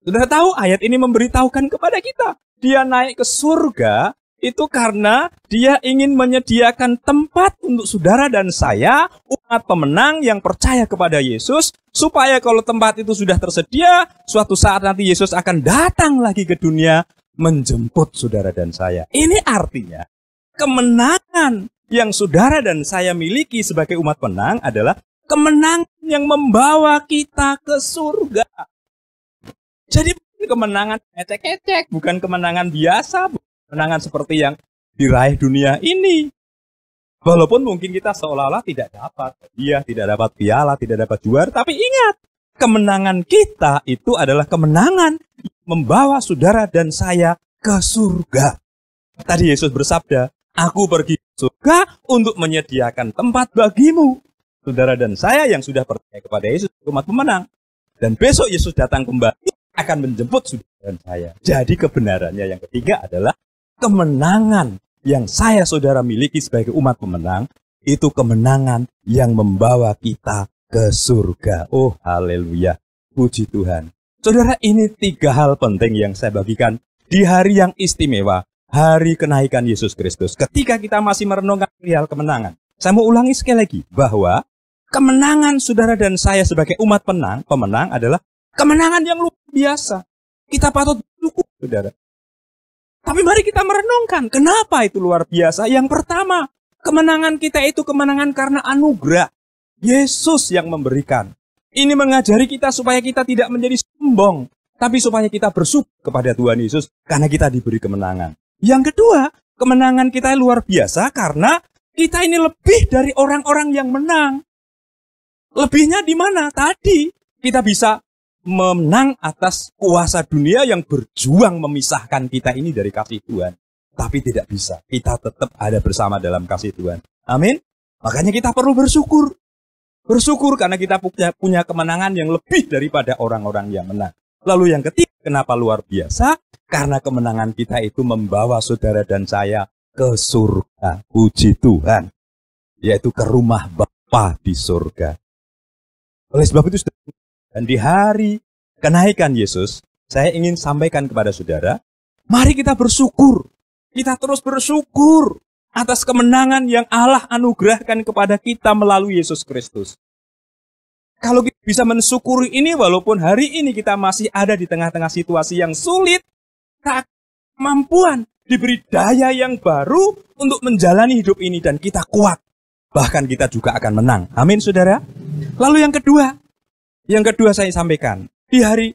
Saudara tahu ayat ini memberitahukan kepada kita, dia naik ke surga itu karena dia ingin menyediakan tempat untuk saudara dan saya, umat pemenang yang percaya kepada Yesus, supaya kalau tempat itu sudah tersedia, suatu saat nanti Yesus akan datang lagi ke dunia menjemput saudara dan saya. Ini artinya kemenangan yang saudara dan saya miliki sebagai umat penang adalah kemenangan yang membawa kita ke surga. Jadi kemenangan ecek-ecek, bukan kemenangan biasa, bukan kemenangan seperti yang diraih dunia ini. Walaupun mungkin kita seolah-olah tidak dapat hadiah, tidak dapat piala, tidak dapat juara, tapi ingat, kemenangan kita itu adalah kemenangan yang membawa saudara dan saya ke surga. Tadi Yesus bersabda, aku pergi ke surga untuk menyediakan tempat bagimu. Saudara dan saya yang sudah percaya kepada Yesus, umat pemenang. Dan besok Yesus datang kembali, akan menjemput saudara dan saya. Jadi kebenarannya yang ketiga adalah kemenangan yang saya saudara miliki sebagai umat pemenang, itu kemenangan yang membawa kita ke surga. Oh haleluya, puji Tuhan. Saudara, ini 3 hal penting yang saya bagikan di hari yang istimewa, hari kenaikan Yesus Kristus. Ketika kita masih merenungkan perihal kemenangan, saya mau ulangi sekali lagi bahwa kemenangan saudara dan saya sebagai umat pemenang adalah kemenangan yang luar biasa. Kita patut bersyukur, saudara. Tapi mari kita merenungkan, kenapa itu luar biasa? Yang pertama, kemenangan kita itu kemenangan karena anugerah. Yesus yang memberikan. Ini mengajari kita supaya kita tidak menjadi sombong, tapi supaya kita bersyukur kepada Tuhan Yesus karena kita diberi kemenangan. Yang kedua, kemenangan kita luar biasa karena kita ini lebih dari orang-orang yang menang. Lebihnya di mana? Tadi kita bisa menang atas kuasa dunia yang berjuang memisahkan kita ini dari kasih Tuhan. Tapi tidak bisa. Kita tetap ada bersama dalam kasih Tuhan. Amin. Makanya kita perlu bersyukur. Bersyukur karena kita punya kemenangan yang lebih daripada orang-orang yang menang. Lalu yang ketiga, kenapa luar biasa? Karena kemenangan kita itu membawa saudara dan saya ke surga. Puji Tuhan. Yaitu ke rumah Bapa di surga. Oleh sebab itu, dan di hari kenaikan Yesus, saya ingin sampaikan kepada saudara, mari kita bersyukur. Kita terus bersyukur atas kemenangan yang Allah anugerahkan kepada kita melalui Yesus Kristus. Kalau kita bisa mensyukuri ini, walaupun hari ini kita masih ada di tengah-tengah situasi yang sulit, tak kemampuan, diberi daya yang baru untuk menjalani hidup ini dan kita kuat. Bahkan kita juga akan menang. Amin, saudara. Lalu yang kedua saya sampaikan, di hari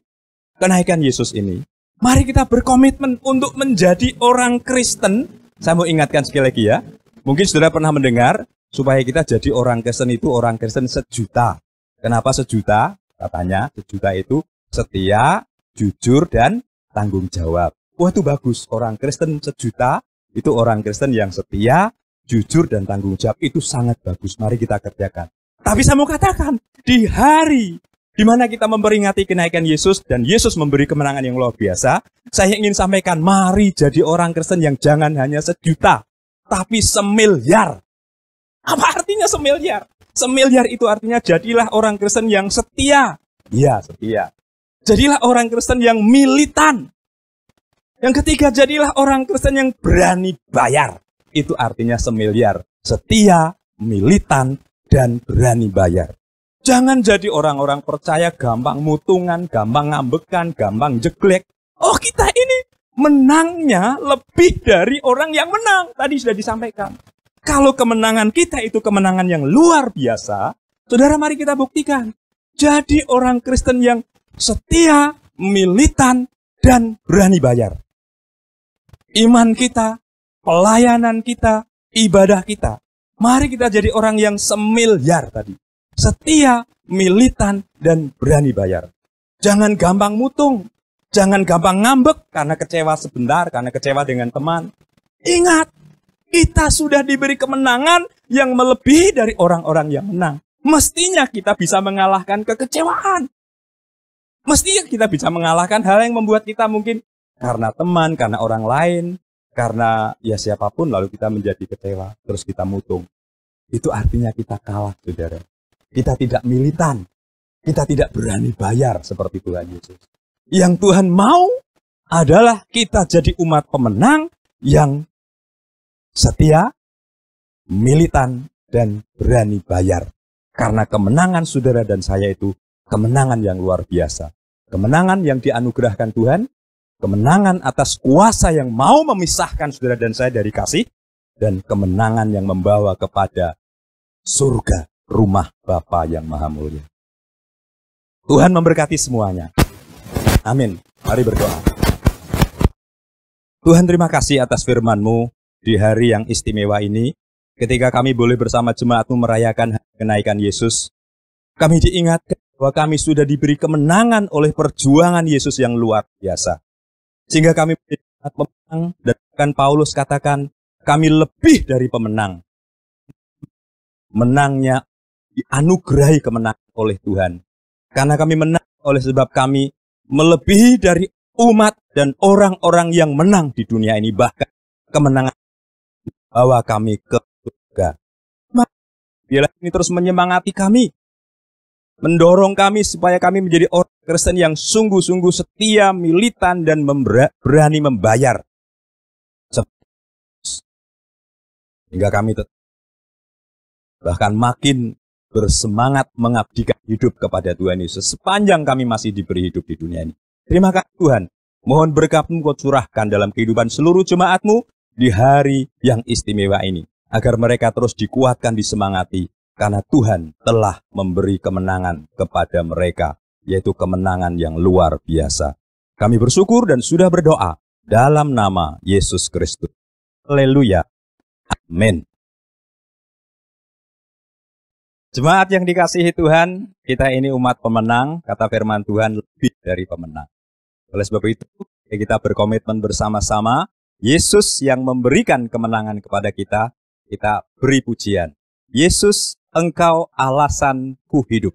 kenaikan Yesus ini, mari kita berkomitmen untuk menjadi orang Kristen. Saya mau ingatkan sekali lagi ya, mungkin saudara pernah mendengar, supaya kita jadi orang Kristen itu orang Kristen sejuta. Kenapa sejuta? Katanya sejuta itu setia, jujur, dan tanggung jawab. Wah, itu bagus. Orang Kristen 1 juta, itu orang Kristen yang setia, jujur, dan tanggung jawab. Itu sangat bagus. Mari kita kerjakan. Tapi saya mau katakan, di hari di mana kita memperingati kenaikan Yesus, dan Yesus memberi kemenangan yang luar biasa, saya ingin sampaikan, mari jadi orang Kristen yang jangan hanya 1 juta, tapi 1 miliar. Apa artinya 1 miliar? 1 miliar itu artinya jadilah orang Kristen yang setia. Ya, setia. Jadilah orang Kristen yang militan. Yang ketiga, jadilah orang Kristen yang berani bayar. Itu artinya 1 miliar. Setia, militan, dan berani bayar. Jangan jadi orang-orang percaya gampang mutungan, gampang ngambekan, gampang jeglek. Oh, kita ini menangnya lebih dari orang yang menang. Tadi sudah disampaikan. Kalau kemenangan kita itu kemenangan yang luar biasa, saudara, mari kita buktikan. Jadi orang Kristen yang setia, militan, dan berani bayar. Iman kita, pelayanan kita, ibadah kita. Mari kita jadi orang yang 1 miliar tadi. Setia, militan, dan berani bayar. Jangan gampang mutung. Jangan gampang ngambek karena kecewa sebentar, karena kecewa dengan teman. Ingat, kita sudah diberi kemenangan yang melebihi dari orang-orang yang menang. Mestinya kita bisa mengalahkan kekecewaan. Mestinya kita bisa mengalahkan hal yang membuat kita mungkin karena teman, karena orang lain, karena ya siapapun, lalu kita menjadi kecewa, terus kita mutung. Itu artinya kita kalah, saudara. Kita tidak militan. Kita tidak berani bayar seperti Tuhan Yesus. Yang Tuhan mau adalah kita jadi umat pemenang yang setia, militan, dan berani bayar. Karena kemenangan saudara dan saya itu kemenangan yang luar biasa. Kemenangan yang dianugerahkan Tuhan, kemenangan atas kuasa yang mau memisahkan saudara dan saya dari kasih, dan kemenangan yang membawa kepada surga, rumah Bapa yang Maha Mulia. Tuhan memberkati semuanya. Amin. Mari berdoa. Tuhan, terima kasih atas firman-Mu di hari yang istimewa ini. Ketika kami boleh bersama jemaat-Mu merayakan kenaikan Yesus, kami diingatkan bahwa kami sudah diberi kemenangan oleh perjuangan Yesus yang luar biasa. Sehingga kami menjadi pemenang, dan bahkan Paulus katakan, kami lebih dari pemenang. Menangnya dianugerahi kemenangan oleh Tuhan. Karena kami menang oleh sebab kami melebihi dari umat dan orang-orang yang menang di dunia ini. Bahkan kemenangan bawa kami ke surga. Biarlah ini terus menyemangati kami, mendorong kami supaya kami menjadi orang Kristen yang sungguh-sungguh setia, militan, dan berani membayar. Hingga kami bahkan makin bersemangat mengabdikan hidup kepada Tuhan Yesus sepanjang kami masih diberi hidup di dunia ini. Terima kasih Tuhan. Mohon berkat-Mu Kau curahkan dalam kehidupan seluruh jemaat-Mu di hari yang istimewa ini. Agar mereka terus dikuatkan, disemangati. Karena Tuhan telah memberi kemenangan kepada mereka. Yaitu kemenangan yang luar biasa. Kami bersyukur dan sudah berdoa dalam nama Yesus Kristus. Haleluya. Amin. Jemaat yang dikasihi Tuhan, kita ini umat pemenang, kata firman Tuhan, lebih dari pemenang. Oleh sebab itu, kita berkomitmen bersama-sama, Yesus yang memberikan kemenangan kepada kita beri pujian. Yesus, Engkau alasanku hidup.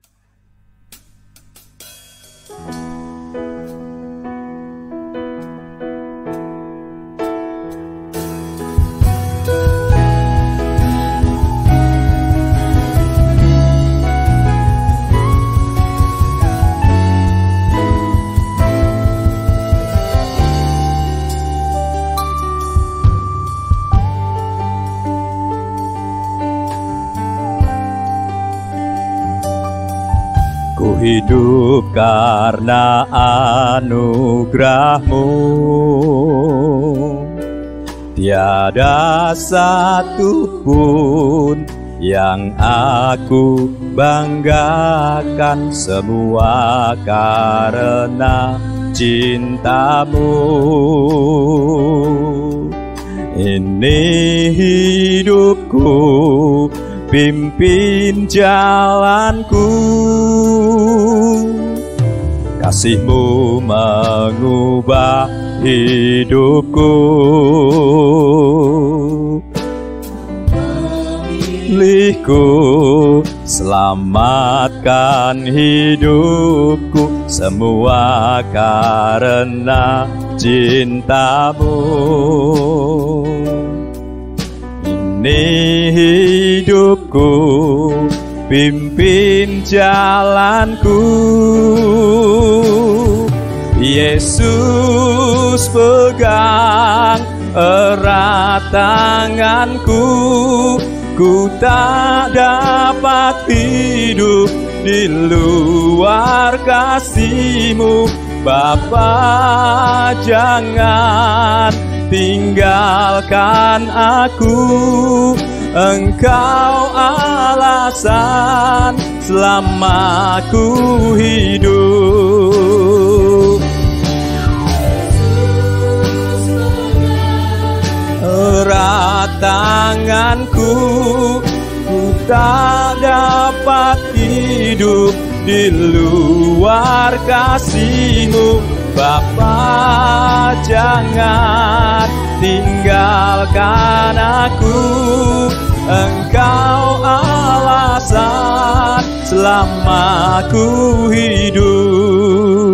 Hidup karena anugerah-Mu, tiada satu pun yang aku banggakan, semua karena cinta-Mu. Ini hidupku, pimpin jalanku, kasih-Mu mengubah hidupku. Pilihku, selamatkan hidupku, semua karena cintamu. Ini hidupku, pimpin jalanku. Yesus pegang erat tanganku, ku tak dapat hidup di luar kasih-Mu. Bapa, jangan tinggalkan aku, Engkau alasan selamaku hidup. Erat tanganku, ku tak dapat hidup di luar kasih-Mu. Bapa, jangan tinggalkan aku, Engkau alasan selamaku hidup.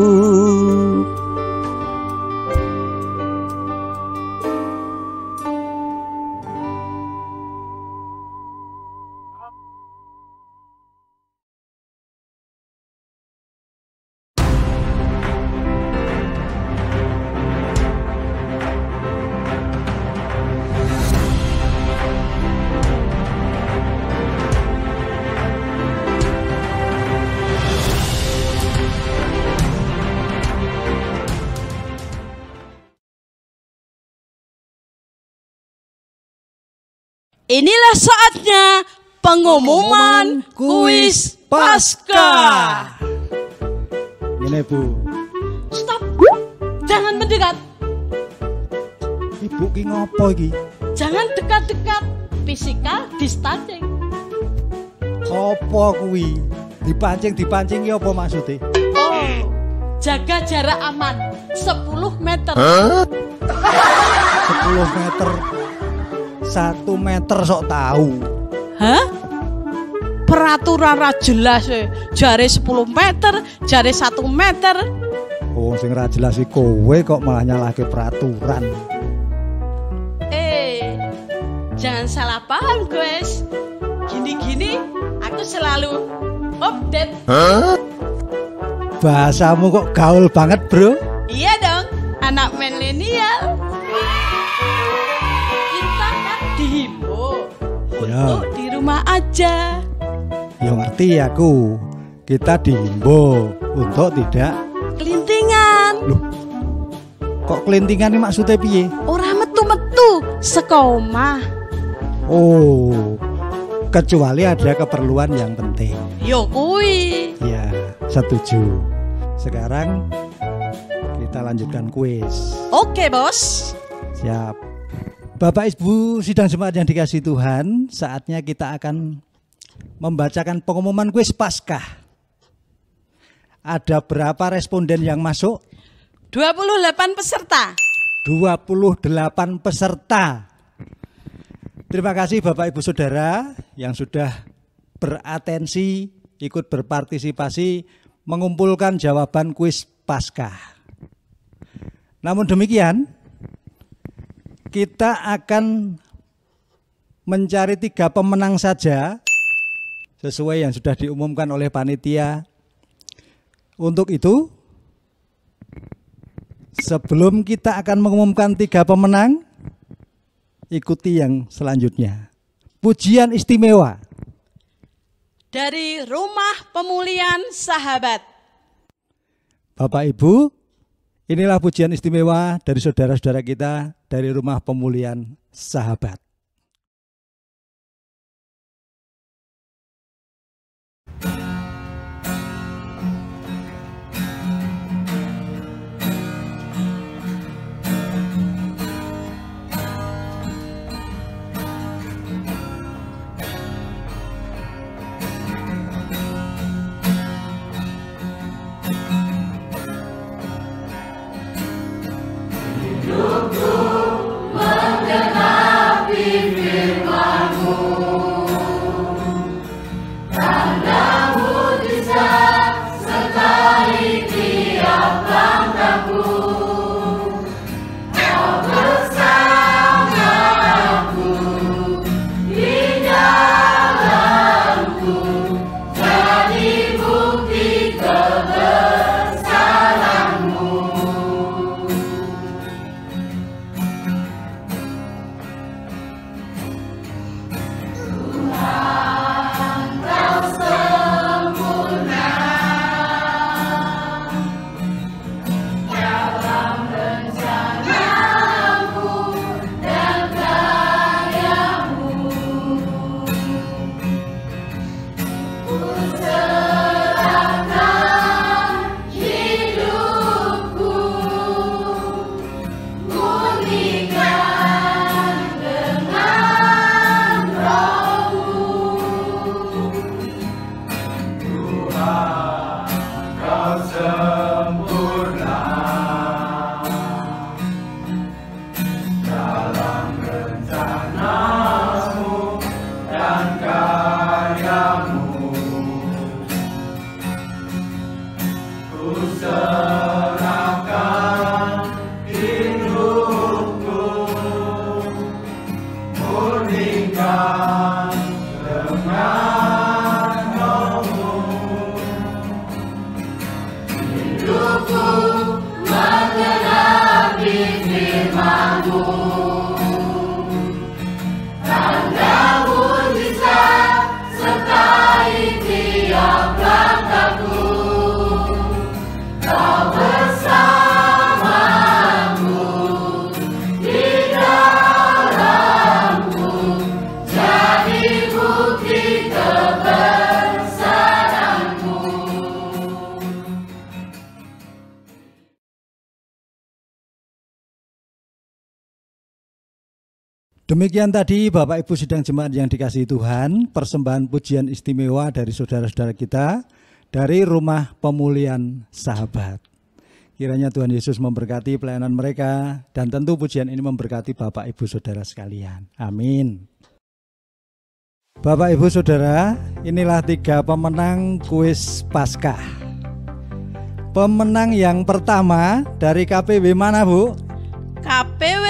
Inilah saatnya pengumuman kuis Paskah. Ini Bu. Stop. Jangan mendekat. Ibu ki ngopo iki? Jangan dekat-dekat. Physical distancing. Apa kuwi? Dipancing ki apa maksudnya? Oh, jaga jarak aman 10 meter. 10 meter. 1 meter sok tahu. Hah? Peraturan ra jelas e. Jare 10 meter, jare 1 meter. Oh, sing ra jelas iki kowe kok malah nyalahke peraturan. Jangan salah paham, guys. Gini-gini aku selalu update. Bahasamu kok gaul banget, Bro. Iya dong, anak milenial. Kita kan dihimbau untuk di rumah aja. Ya ngerti aku. Kita dihimbau untuk tidak kelintingan. Loh, kok kelintingan ini maksudnya piye? Ora metu-metu saka omah. Oh, kecuali ada keperluan yang penting. Yo kuwi. Ya, setuju. Sekarang kita lanjutkan kuis. Oke, Bos. Siap. Bapak Ibu sidang jemaat yang dikasihi Tuhan, saatnya kita akan membacakan pengumuman kuis Paskah. Ada berapa responden yang masuk? 28 peserta. 28 peserta. Terima kasih Bapak Ibu Saudara yang sudah beratensi, ikut berpartisipasi, mengumpulkan jawaban kuis Paskah. Namun demikian, kita akan mencari 3 pemenang saja, sesuai yang sudah diumumkan oleh panitia. Untuk itu, sebelum kita akan mengumumkan 3 pemenang, ikuti yang selanjutnya. Pujian istimewa dari Rumah Pemulihan Sahabat. Bapak Ibu, inilah pujian istimewa dari saudara-saudara kita dari Rumah Pemulihan Sahabat. Demikian tadi Bapak Ibu sidang jemaat yang dikasihi Tuhan, persembahan pujian istimewa dari saudara-saudara kita dari Rumah Pemulihan Sahabat. Kiranya Tuhan Yesus memberkati pelayanan mereka dan tentu pujian ini memberkati Bapak Ibu Saudara sekalian. Amin. Bapak Ibu Saudara, inilah 3 pemenang kuis Paskah. Pemenang yang pertama dari KPW mana, Bu? KPW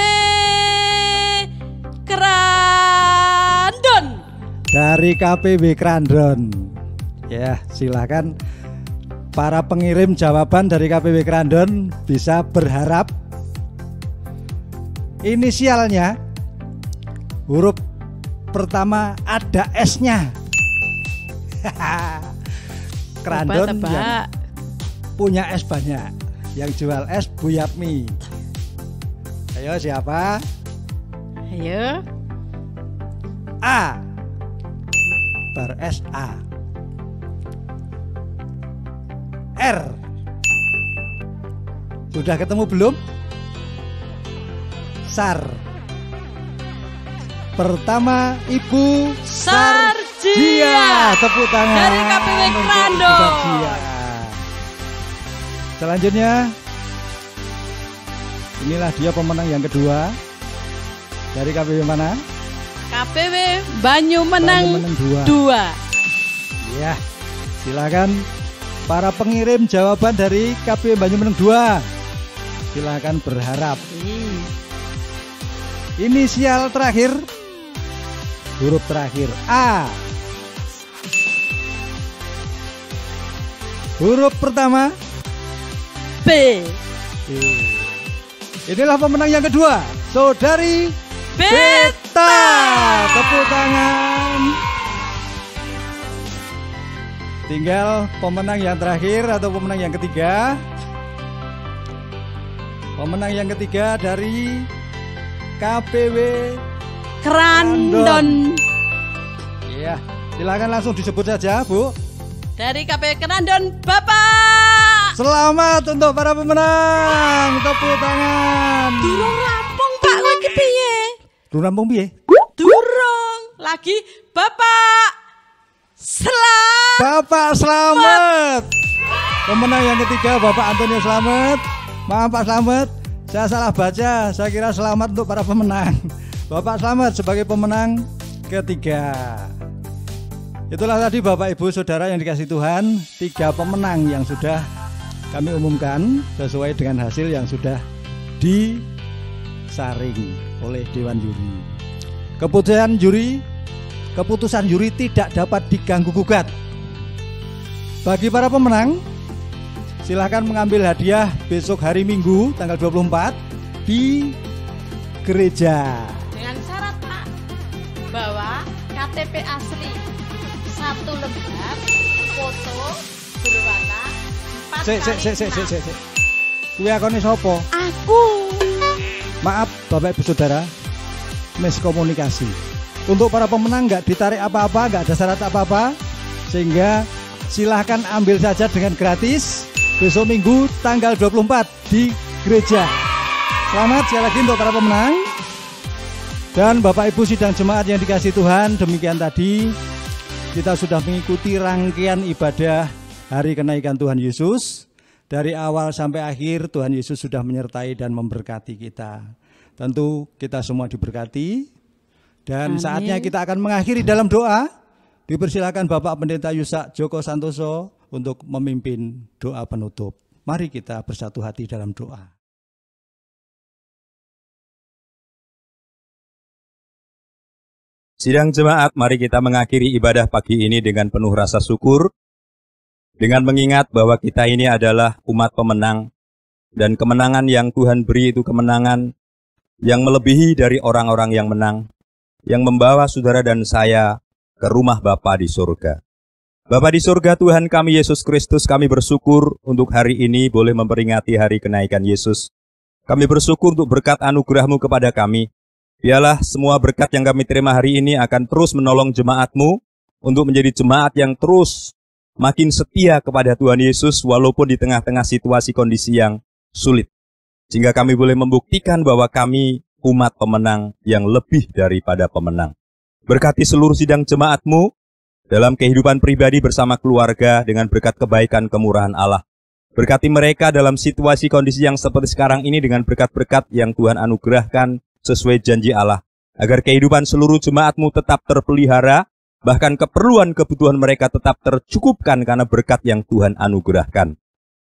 Krandon. Dari KPW Krandon. Ya, silakan para pengirim jawaban dari KPW Krandon bisa berharap inisialnya huruf pertama ada S-nya. Krandon yang punya S banyak, yang jual S Bu Yapmi. Ayo siapa? Ayo. A. Bar S A. R. Sudah ketemu belum? Sar. Pertama Ibu Sarjia. Tepuk tangan dari KPW Krandon. Sarjia. Selanjutnya inilah dia pemenang yang kedua. Dari KPW mana? KPW Banyumeneng 2. Ya, silakan para pengirim jawaban dari KPW Banyumeneng 2. Silakan berharap. Inisial terakhir, huruf terakhir A. Huruf pertama B. Inilah pemenang yang kedua, Saudari Beta. Tepuk tangan. Tinggal pemenang yang terakhir atau pemenang yang ketiga. Pemenang yang ketiga dari KPW Krandon. Iya, silakan langsung disebut saja, Bu. Dari KPW Krandon, Bapak. Selamat untuk para pemenang. Tepuk tangan. Durung rampung, Pak, kowe iki piye? Durung rampung piye? Durung. Lagi Bapak. Bapak Slamet. Pemenang yang ketiga Bapak Antonio Slamet. Maaf Pak Slamet, saya salah baca. Saya kira selamat untuk para pemenang. Bapak Slamet sebagai pemenang ketiga. Itulah tadi Bapak Ibu Saudara yang dikasihi Tuhan, 3 pemenang yang sudah kami umumkan sesuai dengan hasil yang sudah disaring oleh Dewan Juri. Keputusan juri tidak dapat diganggu gugat. Bagi para pemenang, silahkan mengambil hadiah besok hari Minggu tanggal 24 di gereja. Dengan syarat Pak, bawa KTP asli 1 lembar, foto berwarna 4x6. Kuwi akone sapa? Aku. Maaf Bapak Ibu Saudara, miskomunikasi. Untuk para pemenang nggak ditarik apa-apa, nggak ada syarat apa-apa, sehingga silahkan ambil saja dengan gratis besok Minggu tanggal 24 di gereja. Selamat sekali lagi untuk para pemenang. Dan Bapak Ibu sidang jemaat yang dikasihi Tuhan, demikian tadi kita sudah mengikuti rangkaian ibadah Hari Kenaikan Tuhan Yesus. Dari awal sampai akhir Tuhan Yesus sudah menyertai dan memberkati kita. Tentu kita semua diberkati. Dan Amin. saatnya kita akan mengakhiri dalam doa. Dipersilakan Bapak Pendeta Yusak Joko Santoso untuk memimpin doa penutup. Mari kita bersatu hati dalam doa. Sidang jemaat, mari kita mengakhiri ibadah pagi ini dengan penuh rasa syukur, dengan mengingat bahwa kita ini adalah umat pemenang, dan kemenangan yang Tuhan beri itu kemenangan yang melebihi dari orang-orang yang menang, yang membawa saudara dan saya ke rumah Bapa di surga. Bapa di surga, Tuhan kami Yesus Kristus, kami bersyukur untuk hari ini boleh memperingati hari kenaikan Yesus. Kami bersyukur untuk berkat anugerah-Mu kepada kami. Biarlah semua berkat yang kami terima hari ini akan terus menolong jemaat-Mu untuk menjadi jemaat yang terus makin setia kepada Tuhan Yesus walaupun di tengah-tengah situasi kondisi yang sulit. Sehingga kami boleh membuktikan bahwa kami umat pemenang yang lebih daripada pemenang. Berkati seluruh sidang jemaat-Mu dalam kehidupan pribadi bersama keluarga dengan berkat kebaikan kemurahan Allah. Berkati mereka dalam situasi kondisi yang seperti sekarang ini dengan berkat-berkat yang Tuhan anugerahkan sesuai janji Allah. Agar kehidupan seluruh jemaat-Mu tetap terpelihara, bahkan keperluan kebutuhan mereka tetap tercukupkan karena berkat yang Tuhan anugerahkan.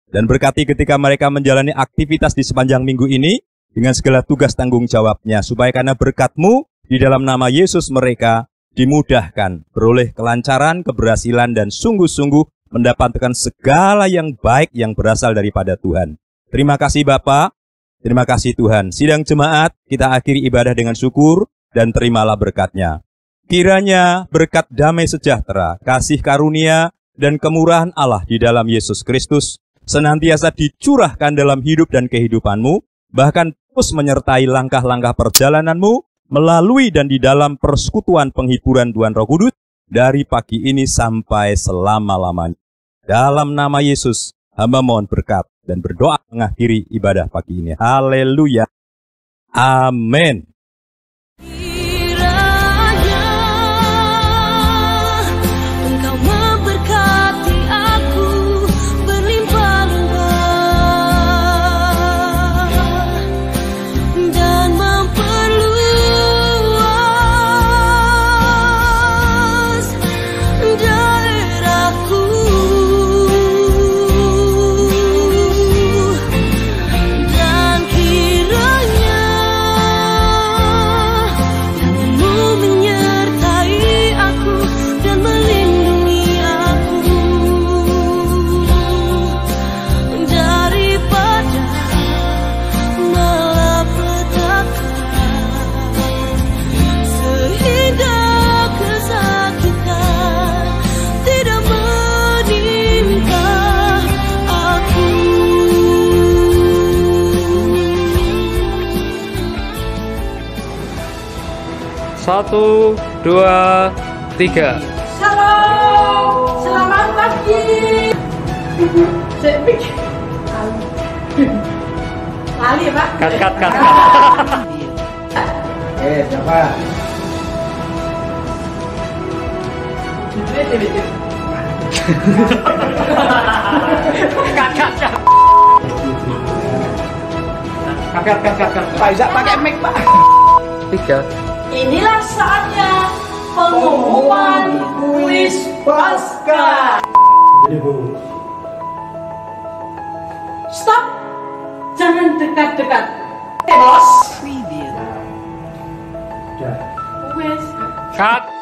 Dan berkati ketika mereka menjalani aktivitas di sepanjang minggu ini dengan segala tugas tanggung jawabnya, supaya karena berkat-Mu di dalam nama Yesus mereka dimudahkan, beroleh kelancaran, keberhasilan, dan sungguh-sungguh mendapatkan segala yang baik yang berasal daripada Tuhan. Terima kasih Bapa, terima kasih Tuhan. Sidang jemaat, kita akhiri ibadah dengan syukur dan terimalah berkat-Nya. Kiranya berkat damai sejahtera, kasih karunia, dan kemurahan Allah di dalam Yesus Kristus senantiasa dicurahkan dalam hidup dan kehidupan-Mu, bahkan terus menyertai langkah-langkah perjalanan-Mu, melalui dan di dalam persekutuan penghiburan Tuhan Roh Kudus, dari pagi ini sampai selama-lamanya. Dalam nama Yesus, hamba mohon berkat dan berdoa mengakhiri ibadah pagi ini. Haleluya. Amin. Satu, dua, tiga. Shalom, selamat pagi. Lali Pak. Kat. Siapa? Kat. Pak Iza pakai mic Pak. 3. Inilah saatnya pengumuman kuis Paskah. Stop, jangan dekat-dekat. Bos. Kat.